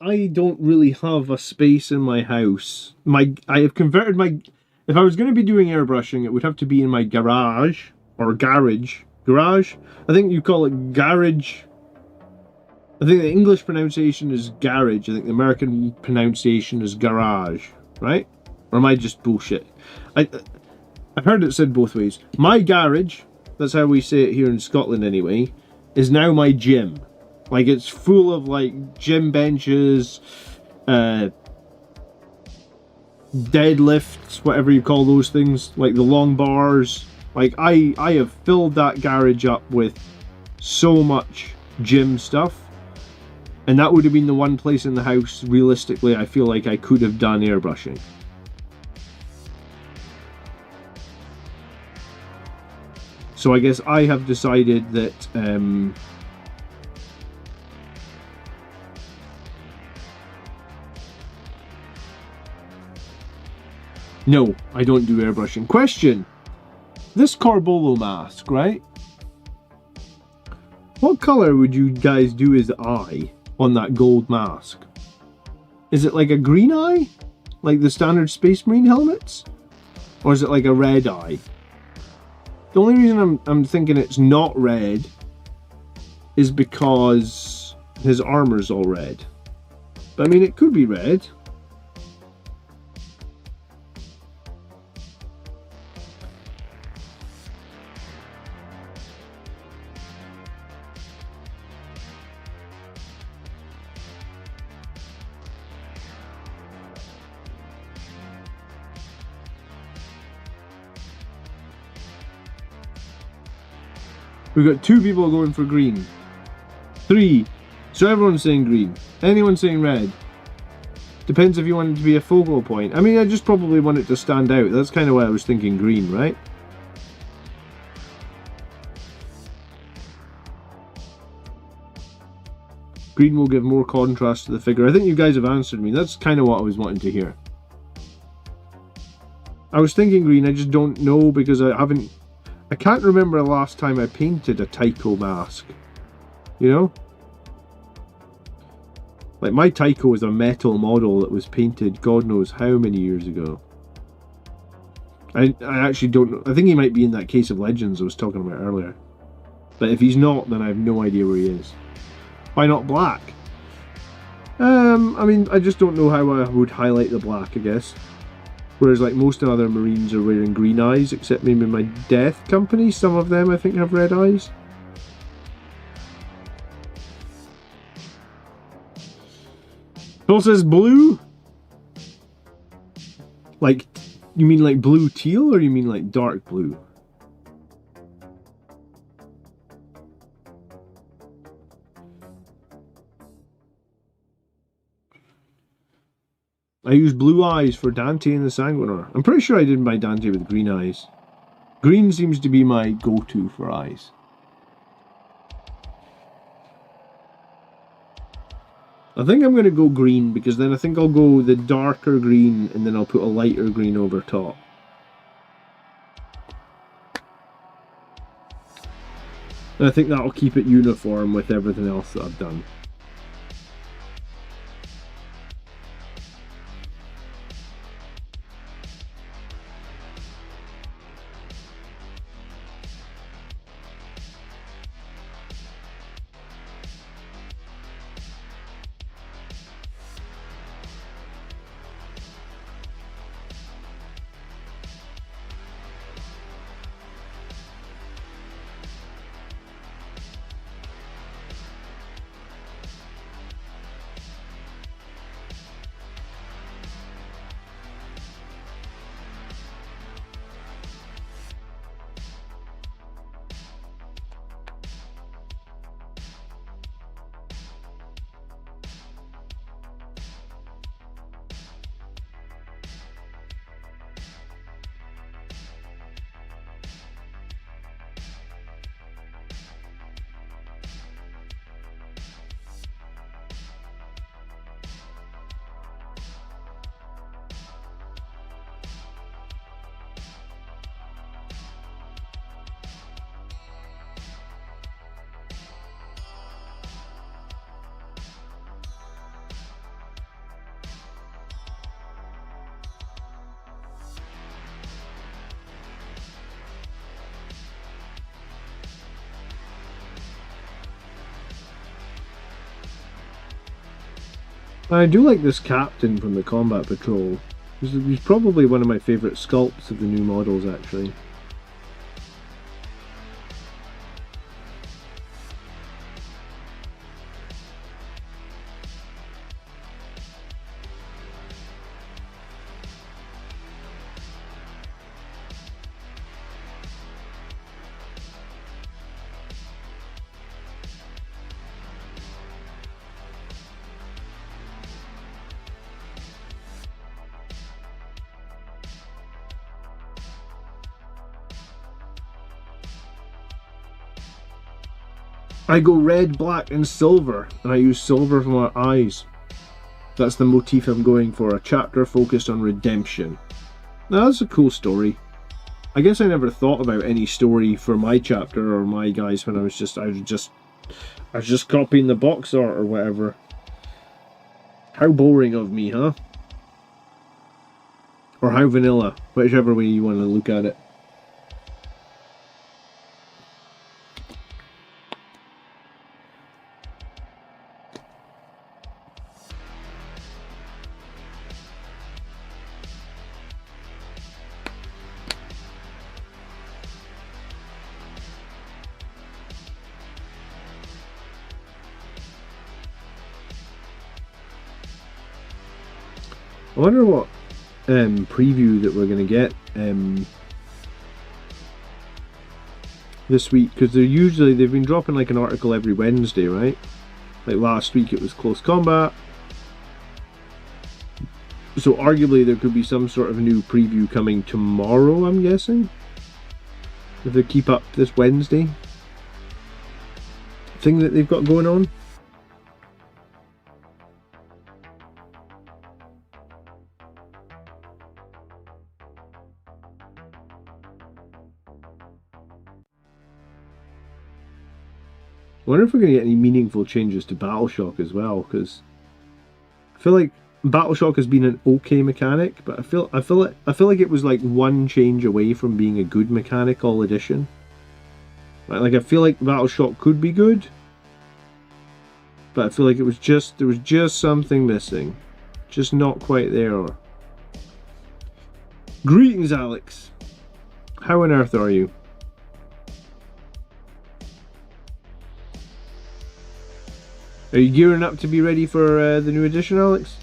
Speaker 1: I don't really have a space in my house. I have converted my... If I was going to be doing airbrushing, it would have to be in my garage. Or garage. Garage? I think you call it garage. I think the English pronunciation is garage. I think the American pronunciation is garage. Right? Or am I just bullshit? I've heard it said both ways. My garage, that's how we say it here in Scotland anyway, is now my gym. Like, it's full of, like, gym benches, deadlifts, whatever you call those things, like the long bars. Like, I have filled that garage up with so much gym stuff, and that would have been the one place in the house, realistically, I feel like I could have done airbrushing. So I guess I have decided that, no, I don't do airbrushing. Question. This Corbolo mask, right? What colour would you guys do as eye on that gold mask? Is it like a green eye? Like the standard Space Marine helmets? Or is it like a red eye? The only reason I'm thinking it's not red is because his armour's all red. But I mean, it could be red. We've got 2 people going for green. 3. So everyone's saying green. Anyone saying red. Depends if you want it to be a focal point. I mean, I just probably want it to stand out. That's kind of why I was thinking green, right? Green will give more contrast to the figure. I think you guys have answered me. That's kind of what I was wanting to hear. I was thinking green, I just don't know because I can't remember the last time I painted a Tycho mask. You know? Like, my Tycho is a metal model that was painted God knows how many years ago. I actually don't know. I think he might be in that Case of Legends I was talking about earlier. But if he's not, then I have no idea where he is. Why not black? I mean, I just don't know how I would highlight the black, I guess. Whereas, like, most other Marines are wearing green eyes, except maybe my Death Company. Some of them, I think, have red eyes. Phil says blue? Like, you mean like blue teal, or you mean like dark blue? I used blue eyes for Dante and the Sanguinar. I'm pretty sure I didn't buy Dante with green eyes. Green seems to be my go-to for eyes. I think I'm going to go green, because then I think I'll go the darker green and then I'll put a lighter green over top. And I think that'll keep it uniform with everything else that I've done. I do like this captain from the Combat Patrol. He's probably one of my favourite sculpts of the new models, actually. I go red, black and silver, and I use silver for my eyes. That's the motif I'm going for, a chapter focused on redemption. Now that's a cool story. I guess I never thought about any story for my chapter or my guys when I was just copying the box art or whatever. How boring of me, huh? Or how vanilla, whichever way you want to look at it. I wonder what preview that we're going to get this week, because they've been dropping like an article every Wednesday, right? Like last week it was Close Combat, so arguably there could be some sort of new preview coming tomorrow, I'm guessing, if they keep up this Wednesday thing that they've got going on. I wonder if we're going to get any meaningful changes to Battleshock as well, because I feel like Battleshock has been an okay mechanic, but I feel like it was like one change away from being a good mechanic all edition. Like I feel like Battleshock could be good, but I feel like there was just something missing, just not quite there. Greetings, Alex. How on earth are you? Are you gearing up to be ready for the new edition, Alex?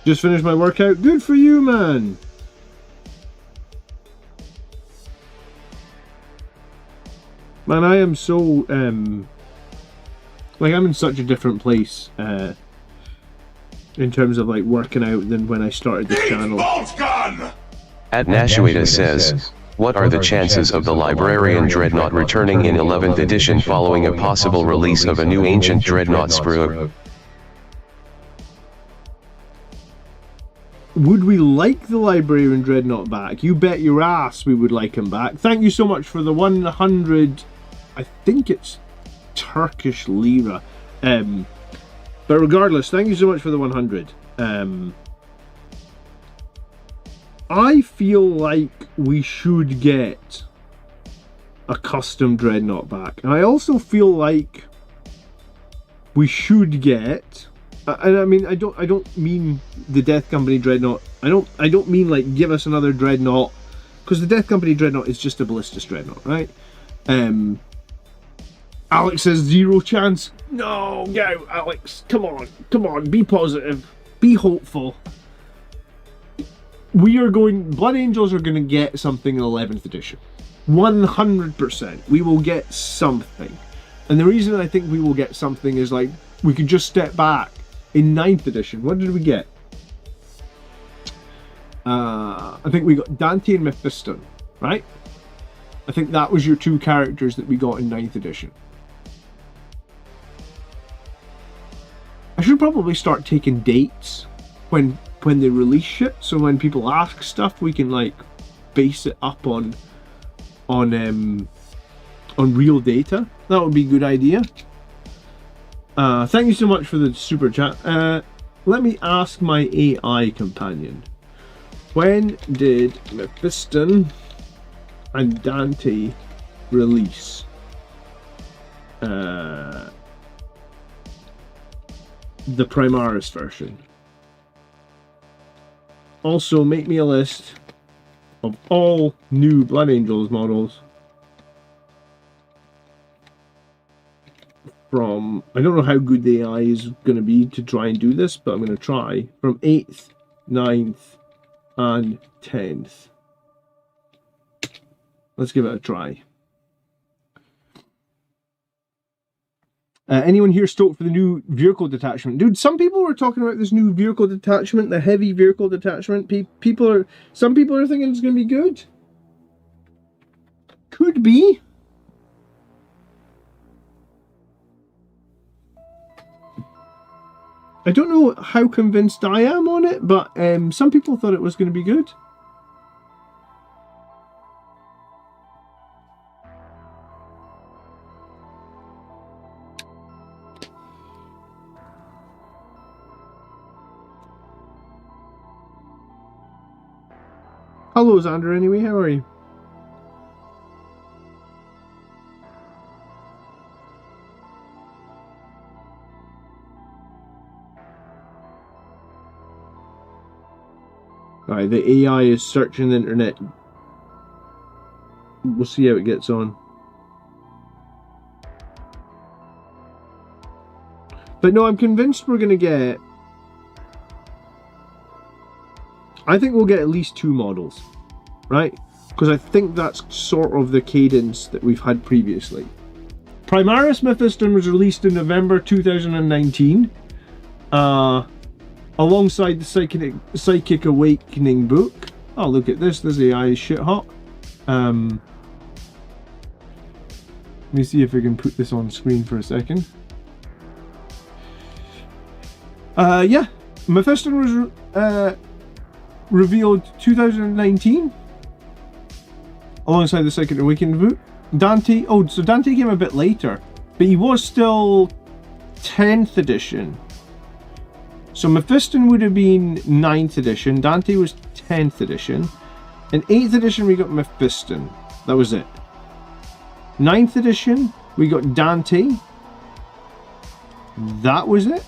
Speaker 1: Just finished my workout. Good for you, man. Man, I am so, like, I'm in such a different place, in terms of, like, working out than when I started this channel.
Speaker 2: At Nashueda says, what are the chances of the Librarian Dreadnought returning in 11th edition following a possible release of a new Ancient Dreadnought sprue?
Speaker 1: Would we like the Librarian Dreadnought back? You bet your ass we would like him back. Thank you so much for the 100, I think it's Turkish lira. But regardless, thank you so much for the 100. I feel like we should get a custom Dreadnought back. And I also feel like we should get... and I mean, I don't mean the Death Company Dreadnought. I don't mean like give us another Dreadnought, because the Death Company Dreadnought is just a Ballistus Dreadnought, right? Alex says 0 chance. No, get out, Alex. Come on, be positive, be hopeful. We are going. Blood Angels are going to get something in 11th edition, 100%. We will get something, and the reason I think we will get something is like we could just step back. In 9th edition, what did we get? I think we got Dante and Mephiston, right? I think that was your 2 characters that we got in 9th edition. I should probably start taking dates when they release shit, so when people ask stuff, we can like base it up on real data. That would be a good idea. Thank you so much for the super chat. Let me ask my AI companion. When did Mephiston and Dante release? The Primaris version. Also, make me a list of all new Blood Angels models from, I don't know how good the AI is going to be to try and do this, but I'm going to try, from 8th, 9th, and 10th. Let's give it a try. Anyone here stoked for the new vehicle detachment? Dude, some people were talking about this new vehicle detachment, the heavy vehicle detachment. Some people are thinking it's going to be good. Could be. I don't know how convinced I am on it, but some people thought it was going to be good. Hello, Xander, anyway, how are you? Alright, the AI is searching the internet. We'll see how it gets on. But no, I'm convinced we're going to get... I think we'll get at least 2 models, right? Because I think that's sort of the cadence that we've had previously. Primaris Mephiston was released in November 2019, alongside the Psychic Awakening book. Oh, look at this. This AI is shit hot. Let me see if I can put this on screen for a second. Yeah, Mephiston was revealed 2019 alongside the Psychic Awakening book. Dante, oh, so Dante came a bit later, but he was still 10th edition. So Mephiston would have been 9th edition, Dante was 10th edition. In 8th edition we got Mephiston, that was it. 9th edition we got Dante, that was it.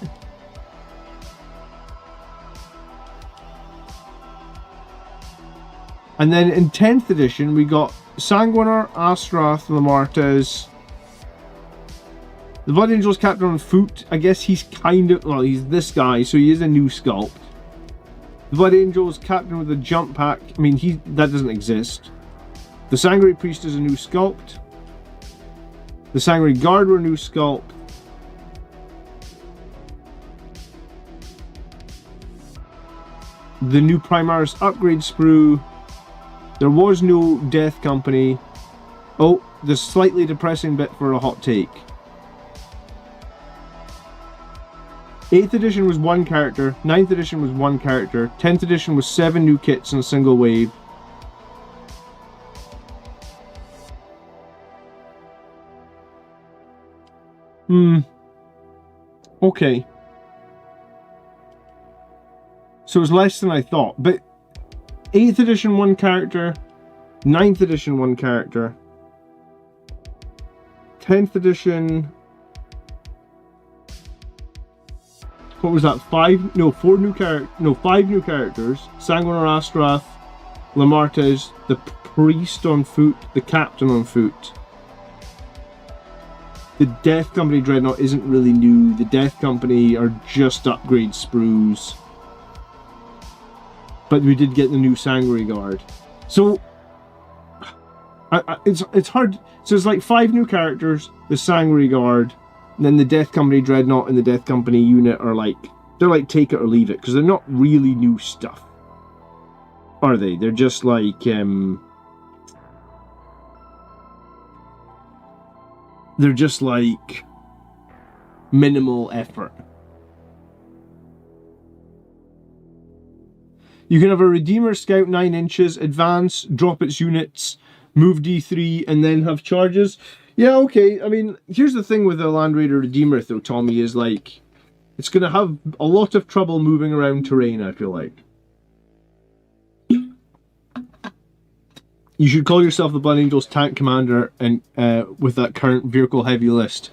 Speaker 1: And then in 10th edition we got Sanguinar, Astrath, Lamartes, the Blood Angels Captain on foot. I guess he's kind of, well, he's this guy, so he is a new sculpt. The Blood Angel's captain with a jump pack. I mean, that doesn't exist. The Sangre Priest is a new sculpt. The Sangre Guard were a new sculpt. The new Primaris upgrade sprue. There was no Death Company. Oh, the slightly depressing bit for a hot take. 8th edition was 1 character, 9th edition was 1 character, 10th edition was 7 new kits in a single wave. Okay. So it's less than I thought, but 8th edition 1 character, 9th edition 1 character, 10th edition, what was that, 5 new characters, Sanguinar Astrath, Lamartez, the Priest on foot, the Captain on foot. The Death Company Dreadnought isn't really new, the Death Company are just upgrade sprues. But we did get the new Sangre Guard. So, it's hard. So it's like 5 new characters, the Sangre Guard, and then the Death Company Dreadnought and the Death Company unit are like, they're like take it or leave it, because they're not really new stuff. Are they? They're just like, they're just like minimal effort. You can have a Redeemer Scout 9 inches, advance, drop its units, move D3, and then have charges. Yeah, okay. I mean, here's the thing with the Land Raider Redeemer, though, Tommy, is like, it's going to have a lot of trouble moving around terrain, I feel like. You should call yourself the Blood Angels Tank Commander and with that current vehicle heavy list.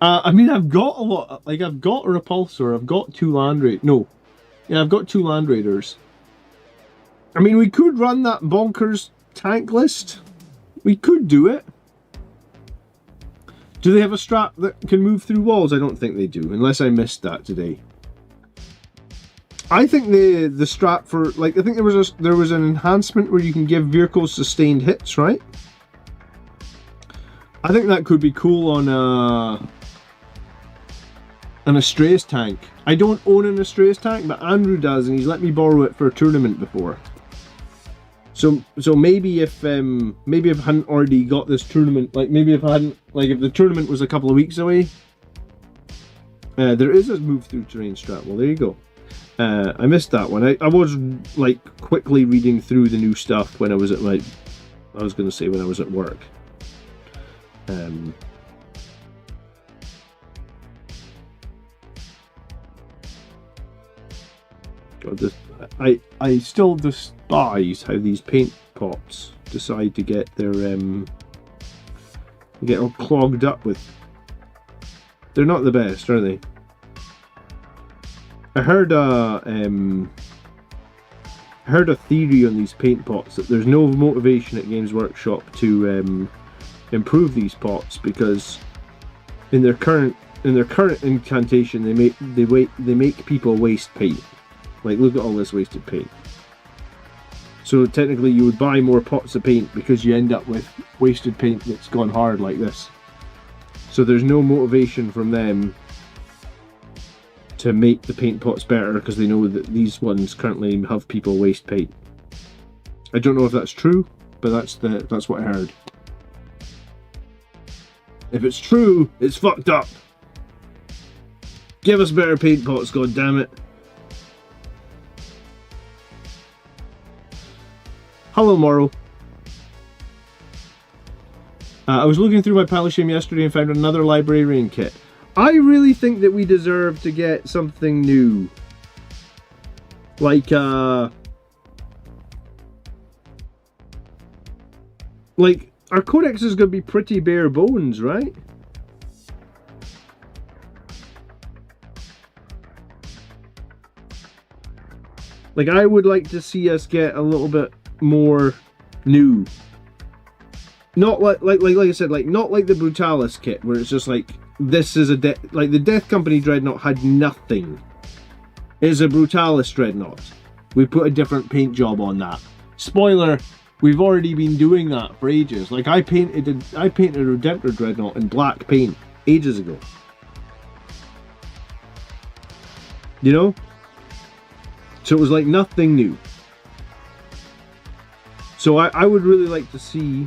Speaker 1: I mean, I've got a lot. Like, I've got a Repulsor. I've got 2 Land Raiders. No. Yeah, I've got 2 Land Raiders. I mean, we could run that bonkers tank list. We could do it. Do they have a strap that can move through walls? I don't think they do, unless I missed that today. I think the strap for, like, I think there was an enhancement where you can give vehicles sustained hits, right? I think that could be cool on an Astraeus tank. I don't own an Astraeus tank, but Andrew does, and he's let me borrow it for a tournament before. So maybe if I hadn't already got this tournament, like maybe if I hadn't, like if the tournament was a couple of weeks away, there is a move through terrain strap. Well, there you go. I missed that one. I was like quickly reading through the new stuff when I was at when I was at work. God, this, I still despise how these paint pots decide to get their get all clogged up with. They're not the best, are they? I heard a theory on these paint pots that there's no motivation at Games Workshop to improve these pots because in their current incantation they make people waste paint. Like, look at all this wasted paint. So technically you would buy more pots of paint because you end up with wasted paint that's gone hard like this. So there's no motivation from them to make the paint pots better because they know that these ones currently have people waste paint. I don't know if that's true, but that's what I heard. If it's true, it's fucked up. Give us better paint pots, god damn it. Hello, Morrow. I was looking through my pile of shame yesterday and found another librarian kit. I really think that we deserve to get something new. Like our codex is going to be pretty bare bones, right? Like, I would like to see us get a little bit more new. Not like I said, like not like the Brutalis kit where it's just like this is like the Death Company Dreadnought had nothing. It's a Brutalis Dreadnought. We put a different paint job on that. Spoiler, we've already been doing that for ages. Like I painted Redemptor Dreadnought in black paint ages ago. You know? So it was like nothing new. So I would really like to see...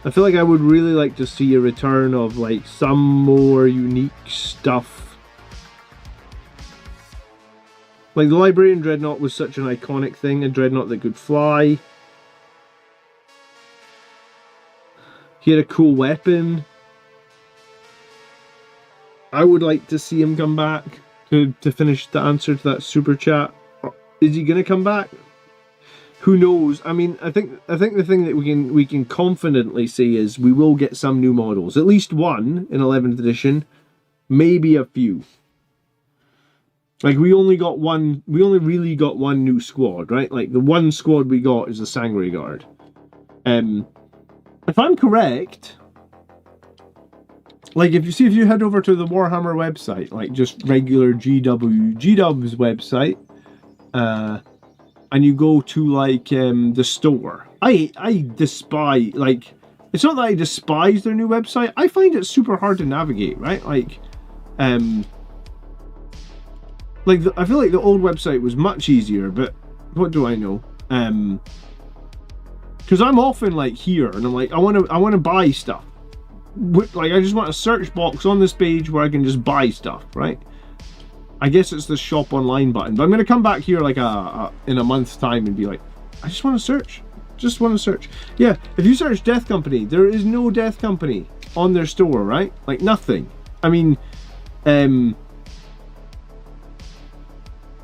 Speaker 1: I feel like I would really like to see a return of like some more unique stuff. Like the Librarian Dreadnought was such an iconic thing, a Dreadnought that could fly. He had a cool weapon. I would like to see him come back to finish the answer to that super chat. Is he going to come back? Who knows? I mean, I think the thing that we can confidently say is we will get some new models. At least one in 11th edition, maybe a few. Like we only really got one new squad, right? Like the one squad we got is the Sangre Guard. If I'm correct, like if you head over to the Warhammer website, like just regular GW's website, and you go to like the store. I despise, like, it's not that I despise their new website. I find it super hard to navigate, right? Like I feel like the old website was much easier, but what do I know? Because I'm often like here and I'm like, I want to buy stuff. Like I just want a search box on this page where I can just buy stuff, right? I guess it's the shop online button, but I'm going to come back here like in a month's time and be like, I just want to search. Just want to search. Yeah, if you search Death Company, there is no Death Company on their store, right? Like nothing. I mean,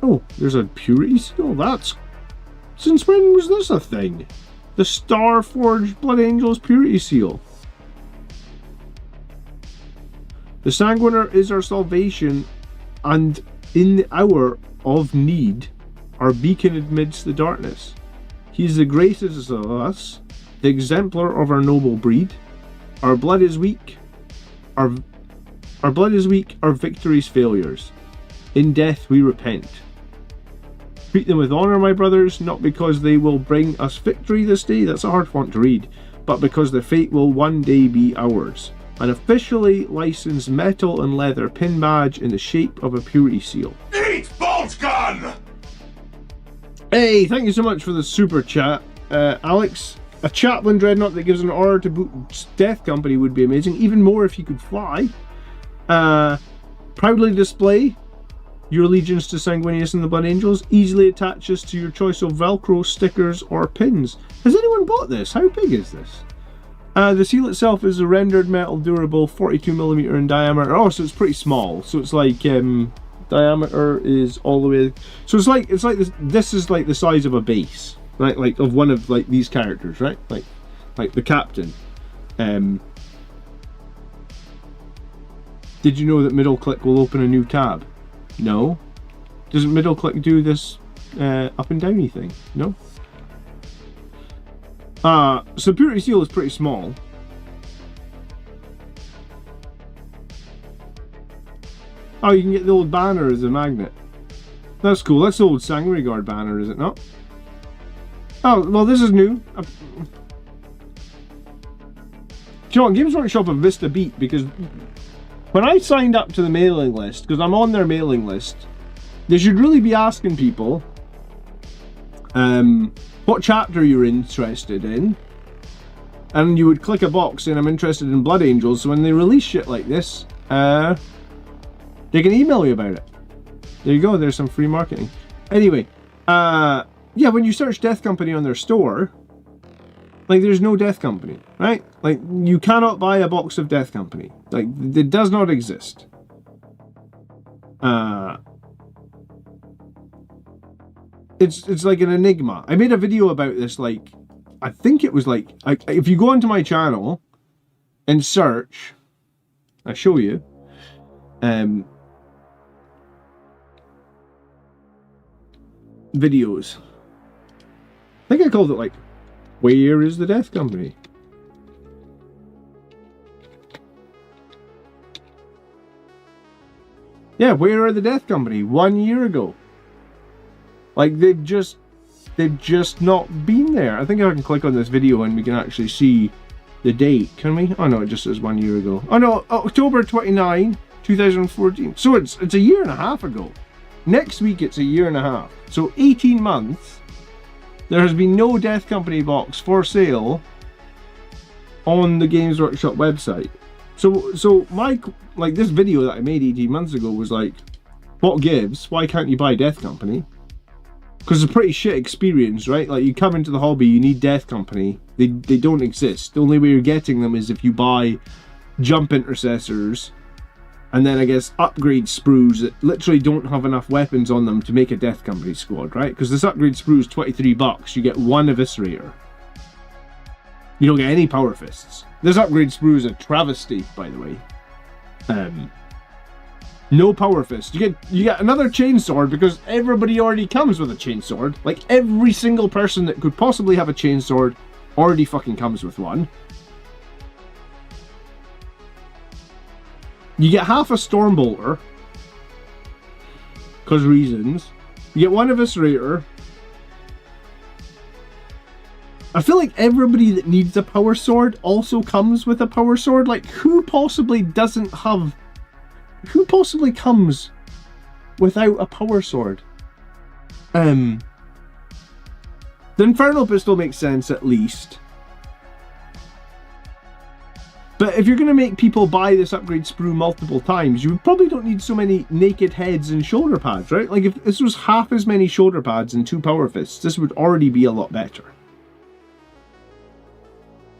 Speaker 1: oh, there's a Purity Seal. That's... Since when was this a thing? The Star Forged Blood Angels Purity Seal. The Sanguiner is our salvation, and in the hour of need, our beacon amidst the darkness. He is the greatest of us, the exemplar of our noble breed. Our blood is weak. Our blood is weak, our victories failures. In death we repent. Treat them with honour, my brothers, not because they will bring us victory this day, that's a hard font to read, but because their fate will one day be ours. An officially licensed metal and leather pin badge in the shape of a Purity Seal.
Speaker 3: Eat bolt gun!
Speaker 1: Hey, thank you so much for the super chat, Alex. A Chaplain Dreadnought that gives an order to boot Death Company would be amazing, even more if you could fly. Proudly display your allegiance to Sanguinius and the Blood Angels. Easily attaches to your choice of Velcro, stickers, or pins. Has anyone bought this? How big is this? The seal itself is a rendered metal durable 42mm in diameter. Oh, so it's pretty small. So it's like diameter is all the way. So it's like this is like the size of a base, right? Like of one of like these characters, right? Like the captain. Did you know that middle click will open a new tab? No. Doesn't middle click do this up and downy thing? No. So Purity Seal is pretty small. Oh, you can get the old banner as a magnet. That's cool. That's the old Sangre Guard banner, is it not? Oh, well, this is new. You know what? Games Workshop have missed a beat, because when I signed up to the mailing list, because I'm on their mailing list, they should really be asking people what chapter you're interested in, and you would click a box saying I'm interested in Blood Angels, so when they release shit like this, they can email you about it. There you go, there's some free marketing. Anyway, yeah, when you search Death Company on their store, like there's no Death Company, right? Like you cannot buy a box of Death Company. Like it does not exist. It's like an enigma. I made a video about this, like, I think it was like, if you go onto my channel and search, I show you, videos. I think I called it like, where is the Death Company? Yeah, where are the Death Company? 1 year ago. Like, they've just not been there. I think I can click on this video and we can actually see the date, can we? Oh no, it just says 1 year ago. Oh no, October 29, 2014. So it's a year and a half ago. Next week it's a year and a half. So 18 months, there has been no Death Company box for sale on the Games Workshop website. So my, like, this video that I made 18 months ago was like, what gives? Why can't you buy Death Company? Because it's a pretty shit experience, right? Like, you come into the hobby, you need Death Company. They don't exist. The only way you're getting them is if you buy jump intercessors and then, I guess, upgrade sprues that literally don't have enough weapons on them to make a Death Company squad, right? Because this upgrade sprue is 23 bucks. You get one Eviscerator. You don't get any Power Fists. This upgrade sprue is a travesty, by the way. No Power Fist. You get another chainsword because everybody already comes with a chainsword. Like, every single person that could possibly have a chainsword already fucking comes with one. You get half a Stormbolter. Because reasons. You get one Eviscerator. I feel like everybody that needs a power sword also comes with a power sword. Like, who possibly comes without a power sword? The Infernal Pistol makes sense, at least. But if you're going to make people buy this upgrade sprue multiple times, you probably don't need so many naked heads and shoulder pads, right? Like, if this was half as many shoulder pads and 2 Power Fists, this would already be a lot better.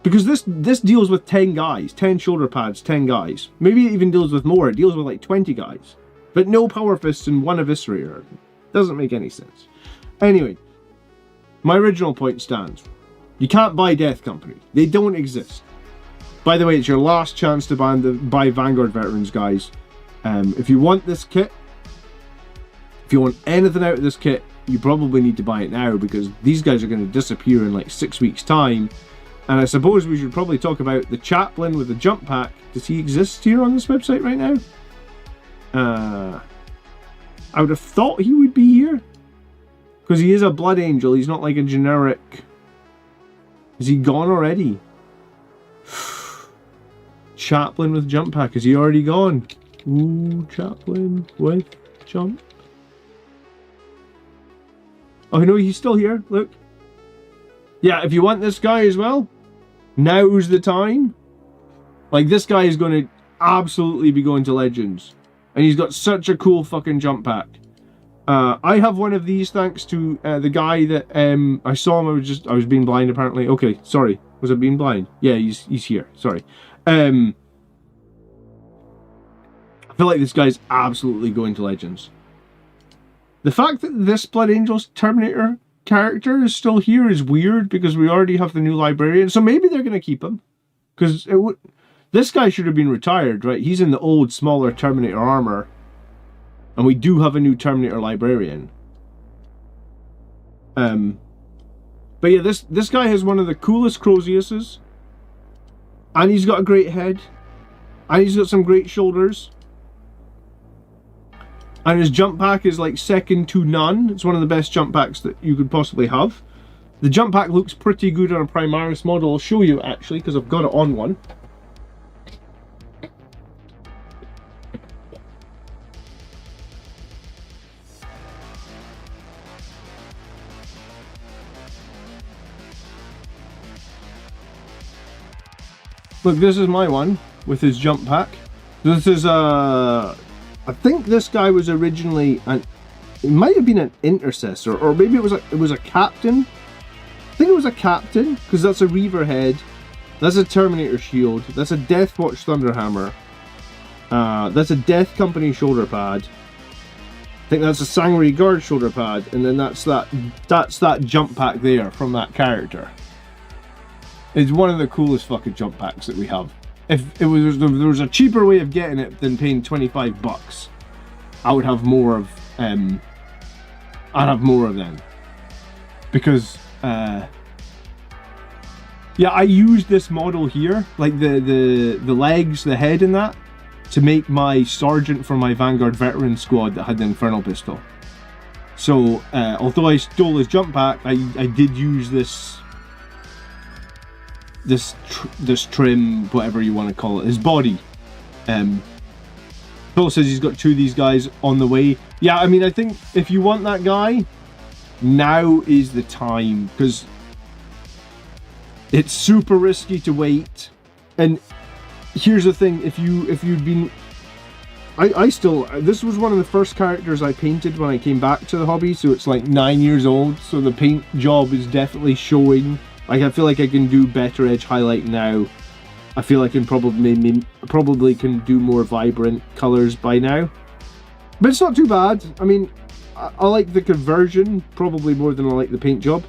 Speaker 1: Because this deals with 10 guys, 10 shoulder pads, 10 guys. Maybe it even deals with more. It deals with like 20 guys. But no Power Fists and one Eviscerator. Doesn't make any sense. Anyway, my original point stands. You can't buy Death Company. They don't exist. By the way, it's your last chance to buy Vanguard Veterans, guys. If you want this kit, if you want anything out of this kit, you probably need to buy it now, because these guys are going to disappear in like 6 weeks' time. And I suppose we should probably talk about the Chaplain with the jump pack. Does he exist here on this website right now? I would have thought he would be here. Because he is a Blood Angel. He's not like a generic... Is he gone already? Chaplain with jump pack. Is he already gone? Ooh, Chaplain with jump. Oh no, he's still here. Look. Yeah, if you want this guy as well, now's the time. Like, this guy is going to absolutely be going to Legends. And he's got such a cool fucking jump pack. I have one of these thanks to the guy that I saw him. I was being blind apparently. Okay, sorry. Was I being blind? Yeah, he's here. Sorry. I feel like this guy's absolutely going to Legends. The fact that this Blood Angels Terminator character is still here is weird, because we already have the new librarian, so maybe they're going to keep him, because this guy should have been retired, right? He's in the old smaller Terminator armor, and we do have a new Terminator librarian. But yeah, this guy has one of the coolest Croziuses, and he's got a great head, and he's got some great shoulders. And his jump pack is like second to none. It's one of the best jump packs that you could possibly have. The jump pack looks pretty good on a Primaris model. I'll show you actually, because I've got it on one. Look, this is my one with his jump pack. This is I think this guy was originally it might have been an intercessor, or maybe it was a captain. I think it was a captain, because that's a Reaver head, that's a Terminator shield, that's a Deathwatch Thunderhammer, that's a Death Company shoulder pad. I think that's a Sangre Guard shoulder pad, and then that's that jump pack there from that character. It's one of the coolest fucking jump packs that we have. If there was a cheaper way of getting it than paying 25 bucks, I would have more of I'd have more of them. Because yeah, I used this model here, like the legs, the head and that, to make my sergeant for my Vanguard veteran squad that had the Infernal Pistol. So, although I stole his jump pack, I did use this trim, whatever you want to call it, his body. Phil says he's got 2 of these guys on the way. Yeah, I mean, I think if you want that guy, now is the time, because it's super risky to wait. And here's the thing, if you'd been... this was one of the first characters I painted when I came back to the hobby, so it's like 9 years old, so the paint job is definitely showing. Like, I feel like I can do better edge highlight now. I feel I can probably can do more vibrant colors by now. But it's not too bad. I mean, I like the conversion probably more than I like the paint job.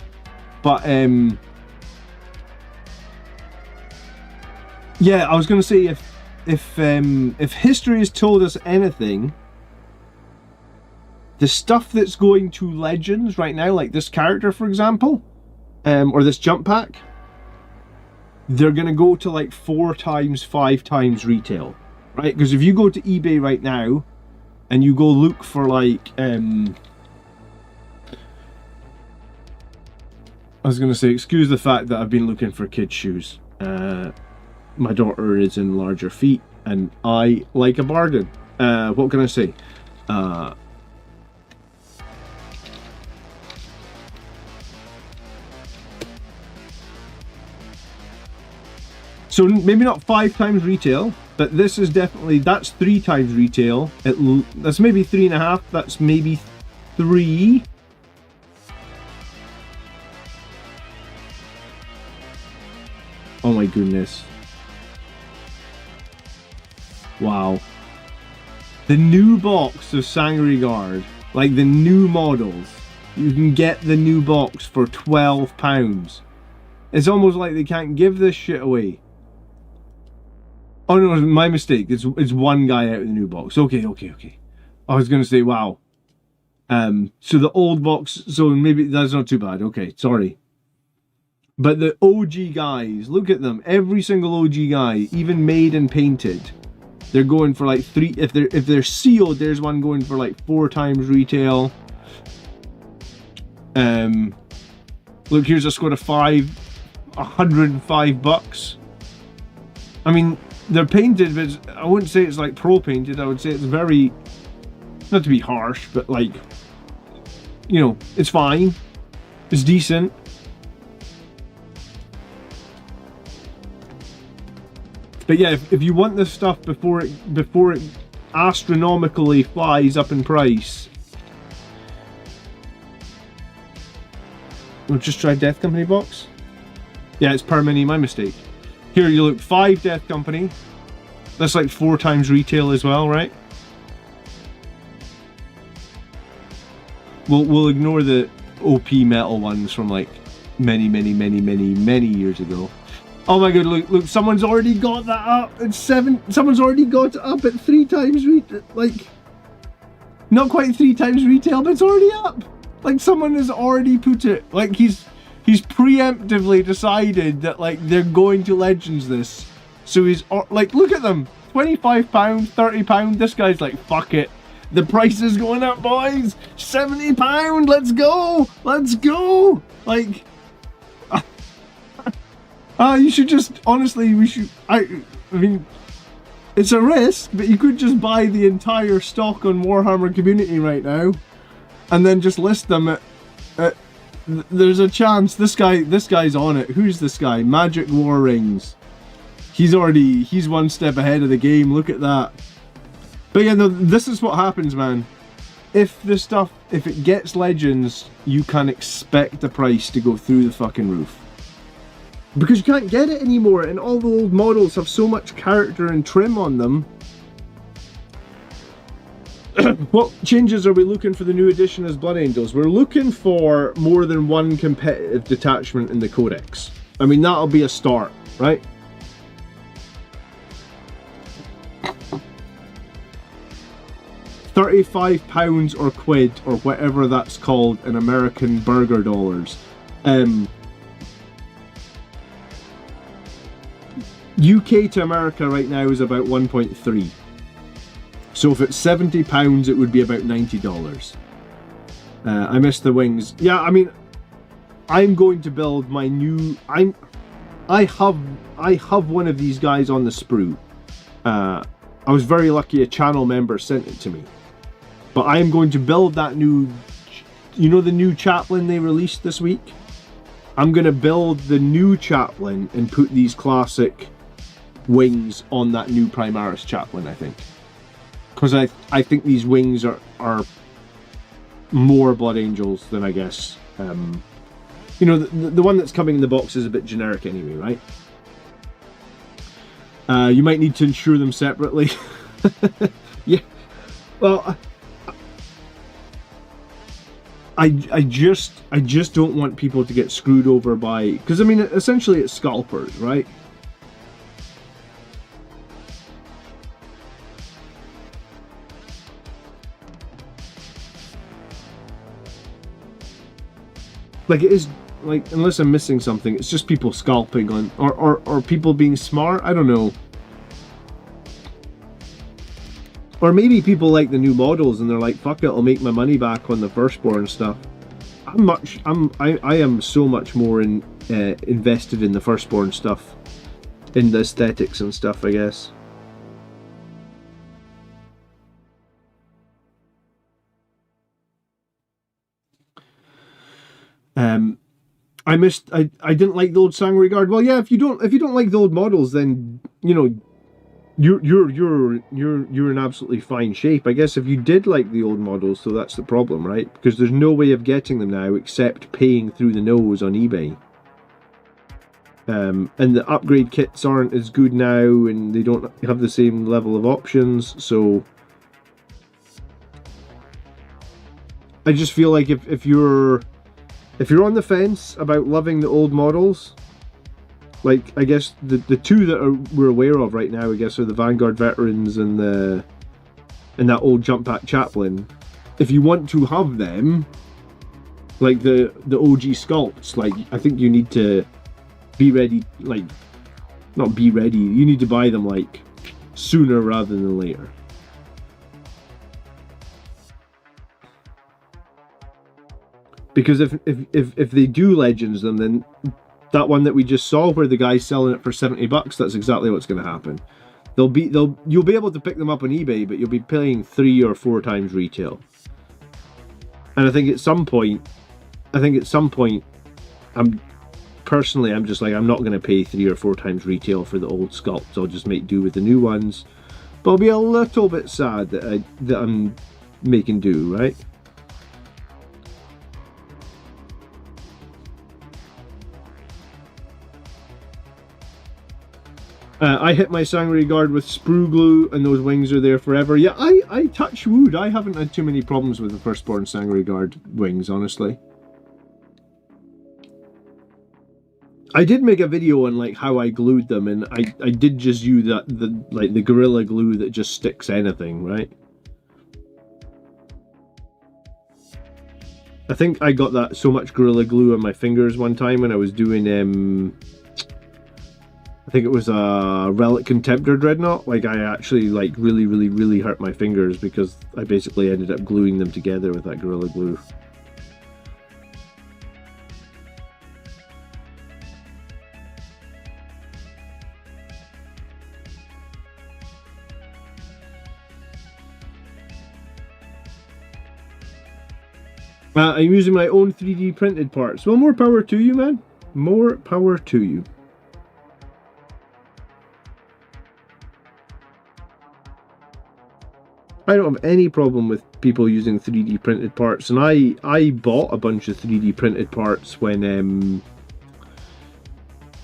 Speaker 1: But, yeah, I was going to say, if history has told us anything, the stuff that's going to Legends right now, like this character, for example, or this jump pack, they're going to go to like 4 times, 5 times retail, right? Because if you go to eBay right now and you go look for like, I was going to say, excuse the fact that I've been looking for kids' shoes. My daughter is in larger feet and I like a bargain. What can I say? So maybe not 5 times retail, but this is definitely, that's 3 times retail. That's maybe 3.5, that's maybe 3. Oh my goodness. Wow. The new box of Sangreguard, like the new models, you can get the new box for £12. It's almost like they can't give this shit away. Oh no, my mistake. It's one guy out of the new box. Okay. I was gonna say, wow. So the old box, so maybe that's not too bad. Okay, sorry. But the OG guys, look at them. Every single OG guy, even made and painted, they're going for like 3. If they're sealed, there's one going for like 4 times retail. Look, here's a squad of 5, $105. I mean, they're painted, but I wouldn't say it's like pro painted. I would say it's very, not to be harsh, but like, you know, it's fine. It's decent. But yeah, if you want this stuff before it astronomically flies up in price, we'll just try Death Company box. Yeah, it's per mini, my mistake. Here you look, 5 Death Company. That's like 4 times retail as well, right? We'll ignore the OP metal ones from like many years ago. Oh my god, look, someone's already got that up at 7. Someone's already got it up at 3 times retail. Like, not quite 3 times retail, but it's already up. Like, someone has already put it. Like, he's preemptively decided that like they're going to Legends this. So he's like, look at them, £25, £30. This guy's like, fuck it. The price is going up, boys. £70. Let's go. Let's go. Like, you should just, honestly, I mean, it's a risk, but you could just buy the entire stock on Warhammer Community right now and then just list them at there's a chance this guy's on it. Who's this guy? Magic War Rings. He's 1 step ahead of the game. Look at that. But yeah, no, this is what happens, man. If it gets Legends, you can expect the price to go through the fucking roof. Because you can't get it anymore, and all the old models have so much character and trim on them. What changes are we looking for the new edition as Blood Angels? We're looking for more than 1 competitive detachment in the Codex. I mean, that'll be a start, right? £35 or quid, or whatever that's called in American burger dollars. UK to America right now is about 1.3. So if it's £70, it would be about $90. I missed the wings. Yeah, I mean, I'm going to build my new. I have one of these guys on the sprue. I was very lucky. A channel member sent it to me. But I am going to build that new. You know the new chaplain they released this week? I'm going to build the new chaplain and put these classic wings on that new Primaris chaplain, I think. Because I think these wings are more Blood Angels than I guess. You know, the one that's coming in the box is a bit generic anyway, right? You might need to insure them separately. Yeah. Well, I just don't want people to get screwed over by, because I mean essentially it's scalpers, right? Like it is, like, unless I'm missing something, it's just people scalping on, or people being smart, I don't know. Or maybe people like the new models and they're like, fuck it, I'll make my money back on the firstborn stuff. I am so much more invested in the firstborn stuff, in the aesthetics and stuff, I guess. I didn't like the old Sangre Guard. Well, yeah, if you don't like the old models, then you know you're in absolutely fine shape. I guess if you did like the old models, so that's the problem, right? Because there's no way of getting them now except paying through the nose on eBay. And the upgrade kits aren't as good now, and they don't have the same level of options. So I just feel like if you're on the fence about loving the old models, like, I guess the two that we're aware of right now, I guess, are the Vanguard Veterans and that old Jump Pack Chaplain. If you want to have them, like the OG sculpts, like, I think you need to be ready, like, not be ready, you need to buy them, like, sooner rather than later. Because if they do Legends them, then that one that we just saw where the guy's selling it for $70, that's exactly what's going to happen. You'll be able to pick them up on eBay, but you'll be paying 3 or 4 times retail. And I think at some point, I'm just like, I'm not going to pay 3 or 4 times retail for the old sculpts. I'll just make do with the new ones. But I'll be a little bit sad that I'm making do, right? I hit my Sangre Guard with sprue glue and those wings are there forever. Yeah, I touch wood. I haven't had too many problems with the firstborn Sangre Guard wings, honestly. I did make a video on like how I glued them, and I did just use the Gorilla Glue that just sticks anything, right? I think I got that so much Gorilla Glue on my fingers one time when I was doing I think it was a Relic Contemptor Dreadnought. Like, I actually like really hurt my fingers because I basically ended up gluing them together with that Gorilla Glue. I'm using my own 3D printed parts. Well, more power to you, man. More power to you. I don't have any problem with people using 3D printed parts, and I bought a bunch of 3D printed parts when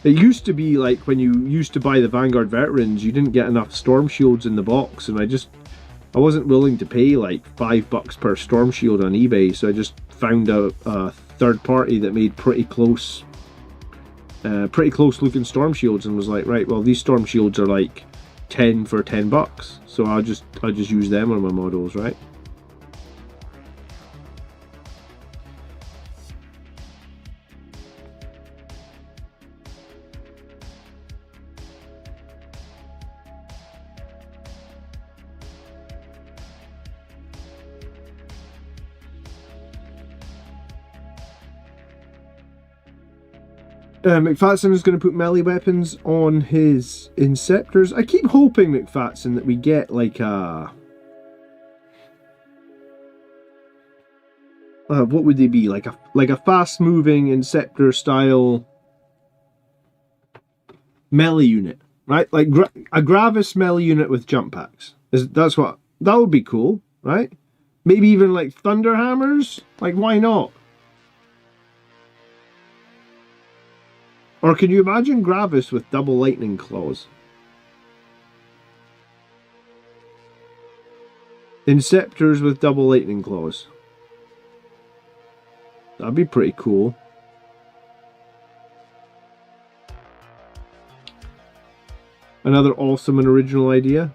Speaker 1: it used to be like when you used to buy the Vanguard Veterans, you didn't get enough storm shields in the box, and I wasn't willing to pay like $5 per storm shield on eBay, so I just found a third party that made pretty close looking storm shields, and was like, right, well, these storm shields are like 10 for $10, so I'll just use them on my models, right? McFadden is going to put melee weapons on his Inceptors. I keep hoping, McFadden, that we get like a... what would they be? Like a fast-moving Inceptor style melee unit, right? Like a Gravis melee unit with jump packs. That would be cool, right? Maybe even like Thunder Hammers. Like, why not? Or can you imagine Gravis with double lightning claws? Inceptors with double lightning claws. That'd be pretty cool. Another awesome and original idea.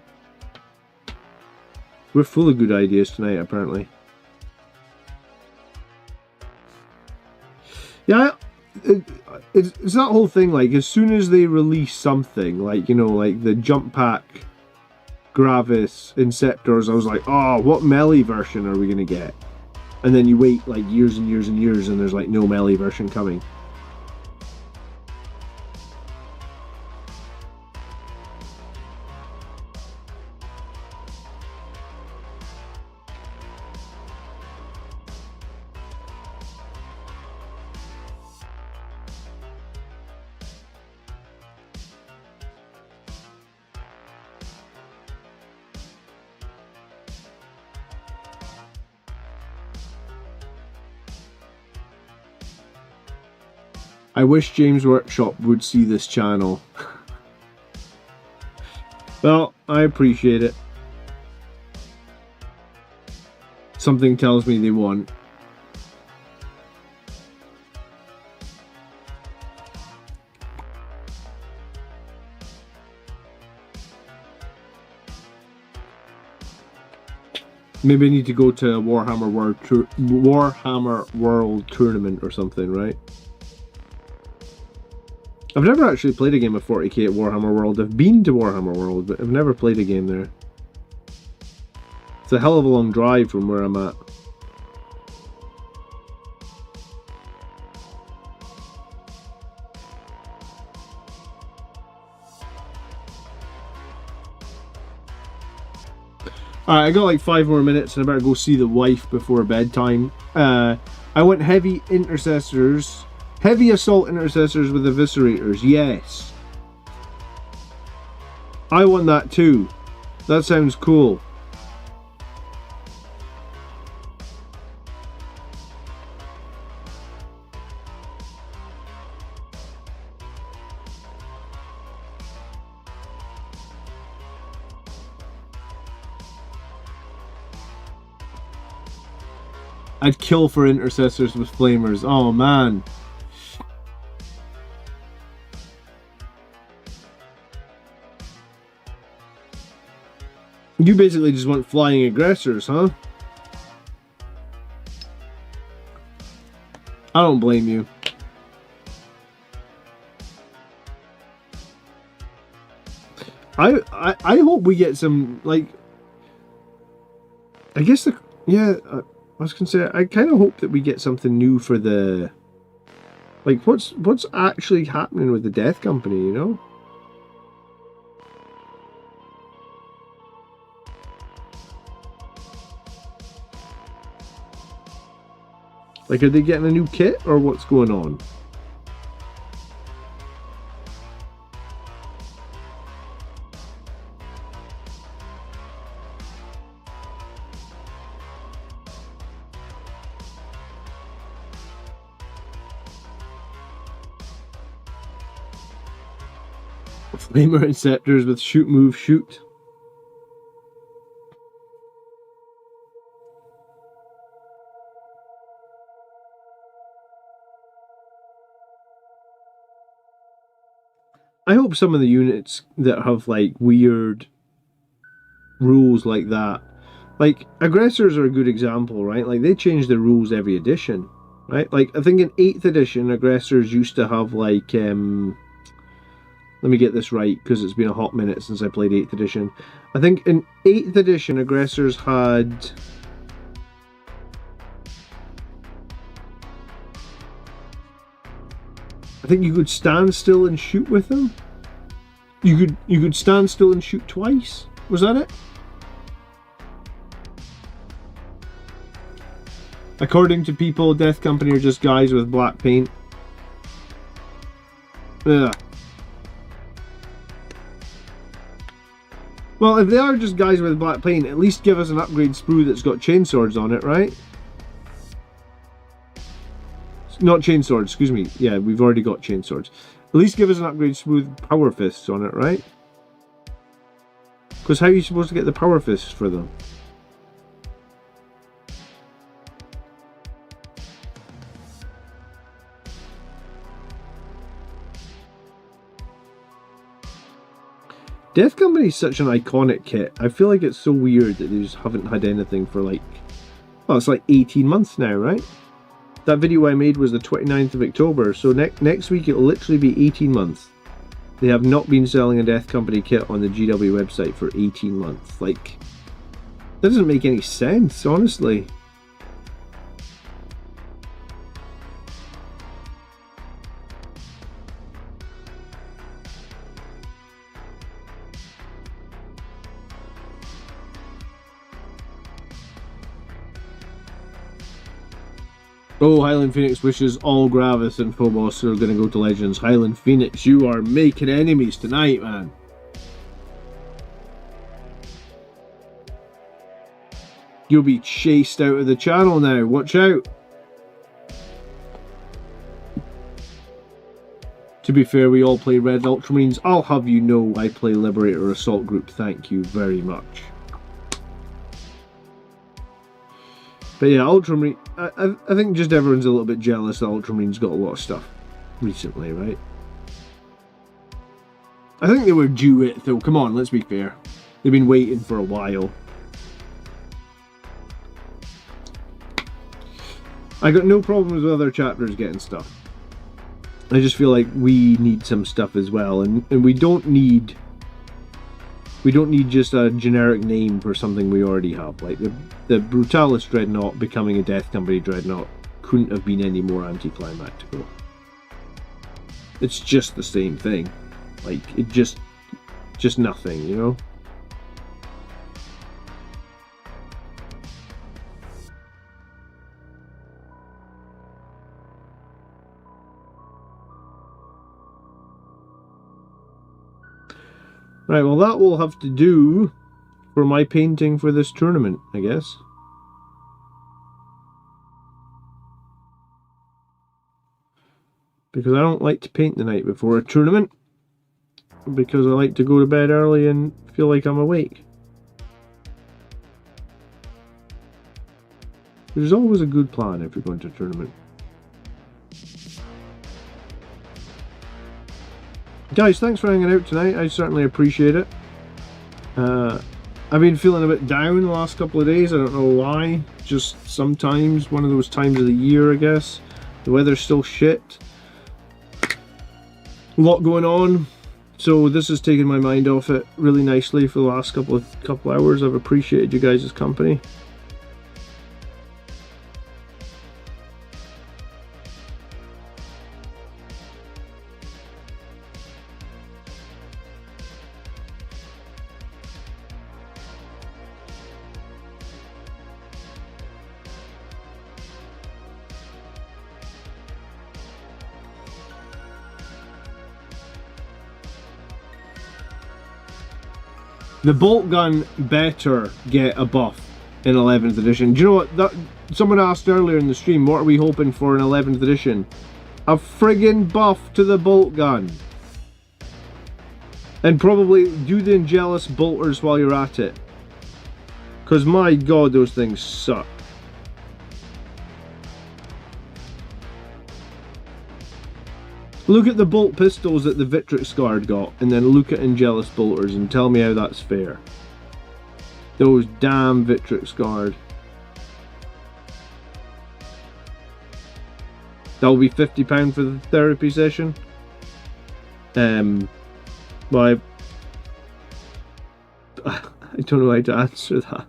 Speaker 1: We're full of good ideas tonight, apparently. Yeah, it's that whole thing, like, as soon as they release something, like, you know, like the Jump Pack Gravis Inceptors, I was like, oh, what melee version are we going to get? And then you wait, like, years and years and years, and there's, like, no melee version coming. I wish James Workshop would see this channel. Well, I appreciate it. Something tells me they won't. Maybe I need to go to a Warhammer World Tournament or something, right? I've never actually played a game of 40k at Warhammer World. I've been to Warhammer World, but I've never played a game there. It's a hell of a long drive from where I'm at. Alright, I got like 5 more minutes and I better go see the wife before bedtime. I went heavy intercessors. Heavy assault intercessors with eviscerators, yes. I want that too. That sounds cool. I'd kill for intercessors with flamers. Oh man. You basically just want flying aggressors, huh? I don't blame you. I hope we get some, like, I guess I was gonna say, I kind of hope that we get something new for the, like, what's actually happening with the Death Company, you know? Like, are they getting a new kit, or what's going on? Flamer Inceptors with shoot, move, shoot. I hope some of the units that have like weird rules like that, like aggressors are a good example, right? Like they change the rules every edition, right? Like I think in 8th edition aggressors used to have like let me get this right because it's been a hot minute since I played 8th edition. I think in 8th edition aggressors had I think you could stand still and shoot with them. You could stand still and shoot twice. Was that it? According to people, Death Company are just guys with black paint. Ugh. Well, if they are just guys with black paint, at least give us an upgrade sprue that's got chainswords on it, right? Not chainswords, excuse me. Yeah, we've already got chainswords. At least give us an upgrade sprue with power fists on it, right? Because how are you supposed to get the power fists for them? Death Company is such an iconic kit. I feel like it's so weird that they just haven't had anything for like... Well, it's like 18 months now, right? That video I made was the 29th of October, so next week it'll literally be 18 months. They have not been selling a Death Company kit on the GW website for 18 months. Like, that doesn't make any sense, honestly. Oh, Highland Phoenix wishes all Gravis and Phobos are going to go to Legends. Highland Phoenix, you are making enemies tonight, man. You'll be chased out of the channel now. Watch out. To be fair, we all play Red Ultramarines. I'll have you know I play Liberator Assault Group. Thank you very much. But yeah, Ultramarine, I think just everyone's a little bit jealous that Ultramarines got a lot of stuff recently, right? I think they were due it though, come on, let's be fair. They've been waiting for a while. I got no problems with other chapters getting stuff. I just feel like we need some stuff as well, and we don't need just a generic name for something we already have. Like the Brutalis Dreadnought becoming a Death Company Dreadnought couldn't have been any more anticlimactical. It's just the same thing. Like, it just nothing, you know? Right, well that will have to do for my painting for this tournament, I guess. Because I don't like to paint the night before a tournament. Because I like to go to bed early and feel like I'm awake. There's always a good plan if you're going to a tournament. Guys, thanks for hanging out tonight. I certainly appreciate it. I've been feeling a bit down the last couple of days. I don't know why. Just sometimes, one of those times of the year, I guess. The weather's still shit. A lot going on. So this has taken my mind off it really nicely for the last couple hours. I've appreciated you guys' company. The bolt gun better get a buff in 11th edition. Do you know what? Someone asked earlier in the stream, what are we hoping for in 11th edition? A friggin' buff to the bolt gun. And probably do the Angelus bolters while you're at it. Because my god, those things suck. Look at the bolt pistols that the Victrix Guard got, and then look at Angelus bolters and tell me how that's fair. Those damn Victrix Guard. That'll be £50 for the therapy session. Well, I don't know how to answer that.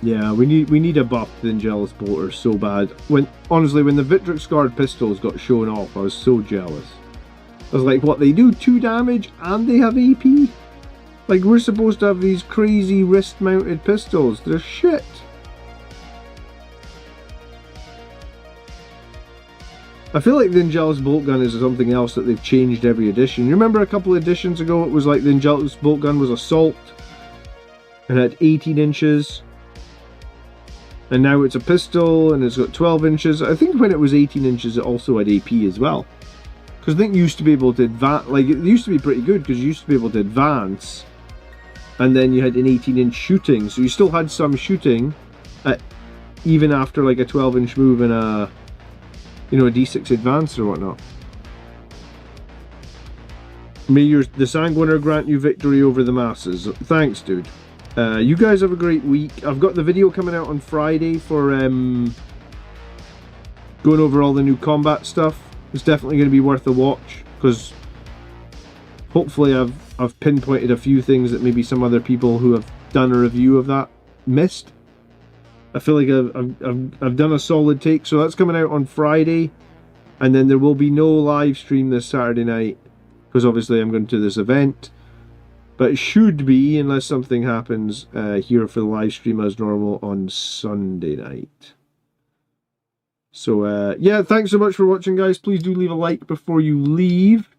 Speaker 1: Yeah, we need a buff to the Angelus Bolter so bad. Honestly, when the Vitric Scarred Pistols got shown off, I was so jealous. I was like, what, they do 2 damage and they have AP? Like, we're supposed to have these crazy wrist-mounted pistols. They're shit. I feel like the Angelus Bolt Gun is something else that they've changed every edition. You remember a couple of editions ago, it was like the Angelus Bolt Gun was assault and had 18 inches. And now it's a pistol and it's got 12 inches. I think when it was 18 inches, it also had AP as well. Because I think you used to be able to advance, like, it used to be pretty good because you used to be able to advance and then you had an 18-inch shooting. So you still had some shooting even after like a 12-inch move and a, you know, a D6 advance or whatnot. May the Sanguiner grant you victory over the masses. Thanks, dude. You guys have a great week. I've got the video coming out on Friday for going over all the new combat stuff. It's definitely going to be worth a watch because hopefully I've pinpointed a few things that maybe some other people who have done a review of that missed. I feel like I've done a solid take, so that's coming out on Friday, and then there will be no live stream this Saturday night because obviously I'm going to this event. But it should be, unless something happens, here for the live stream as normal on Sunday night. So, yeah, thanks so much for watching, guys. Please do leave a like before you leave.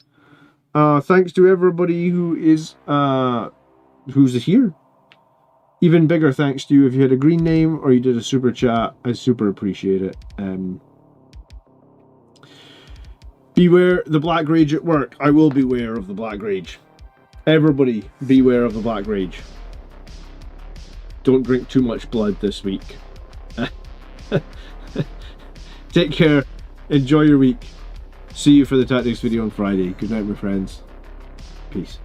Speaker 1: Thanks to everybody who is, who's here. Even bigger thanks to you if you had a green name or you did a super chat. I super appreciate it. Beware the Black Rage at work. I will beware of the Black Rage. Everybody beware of the Black Rage. Don't drink too much blood this week. Take care. Enjoy your week. See you for the tactics video on Friday. Good night, my friends. Peace.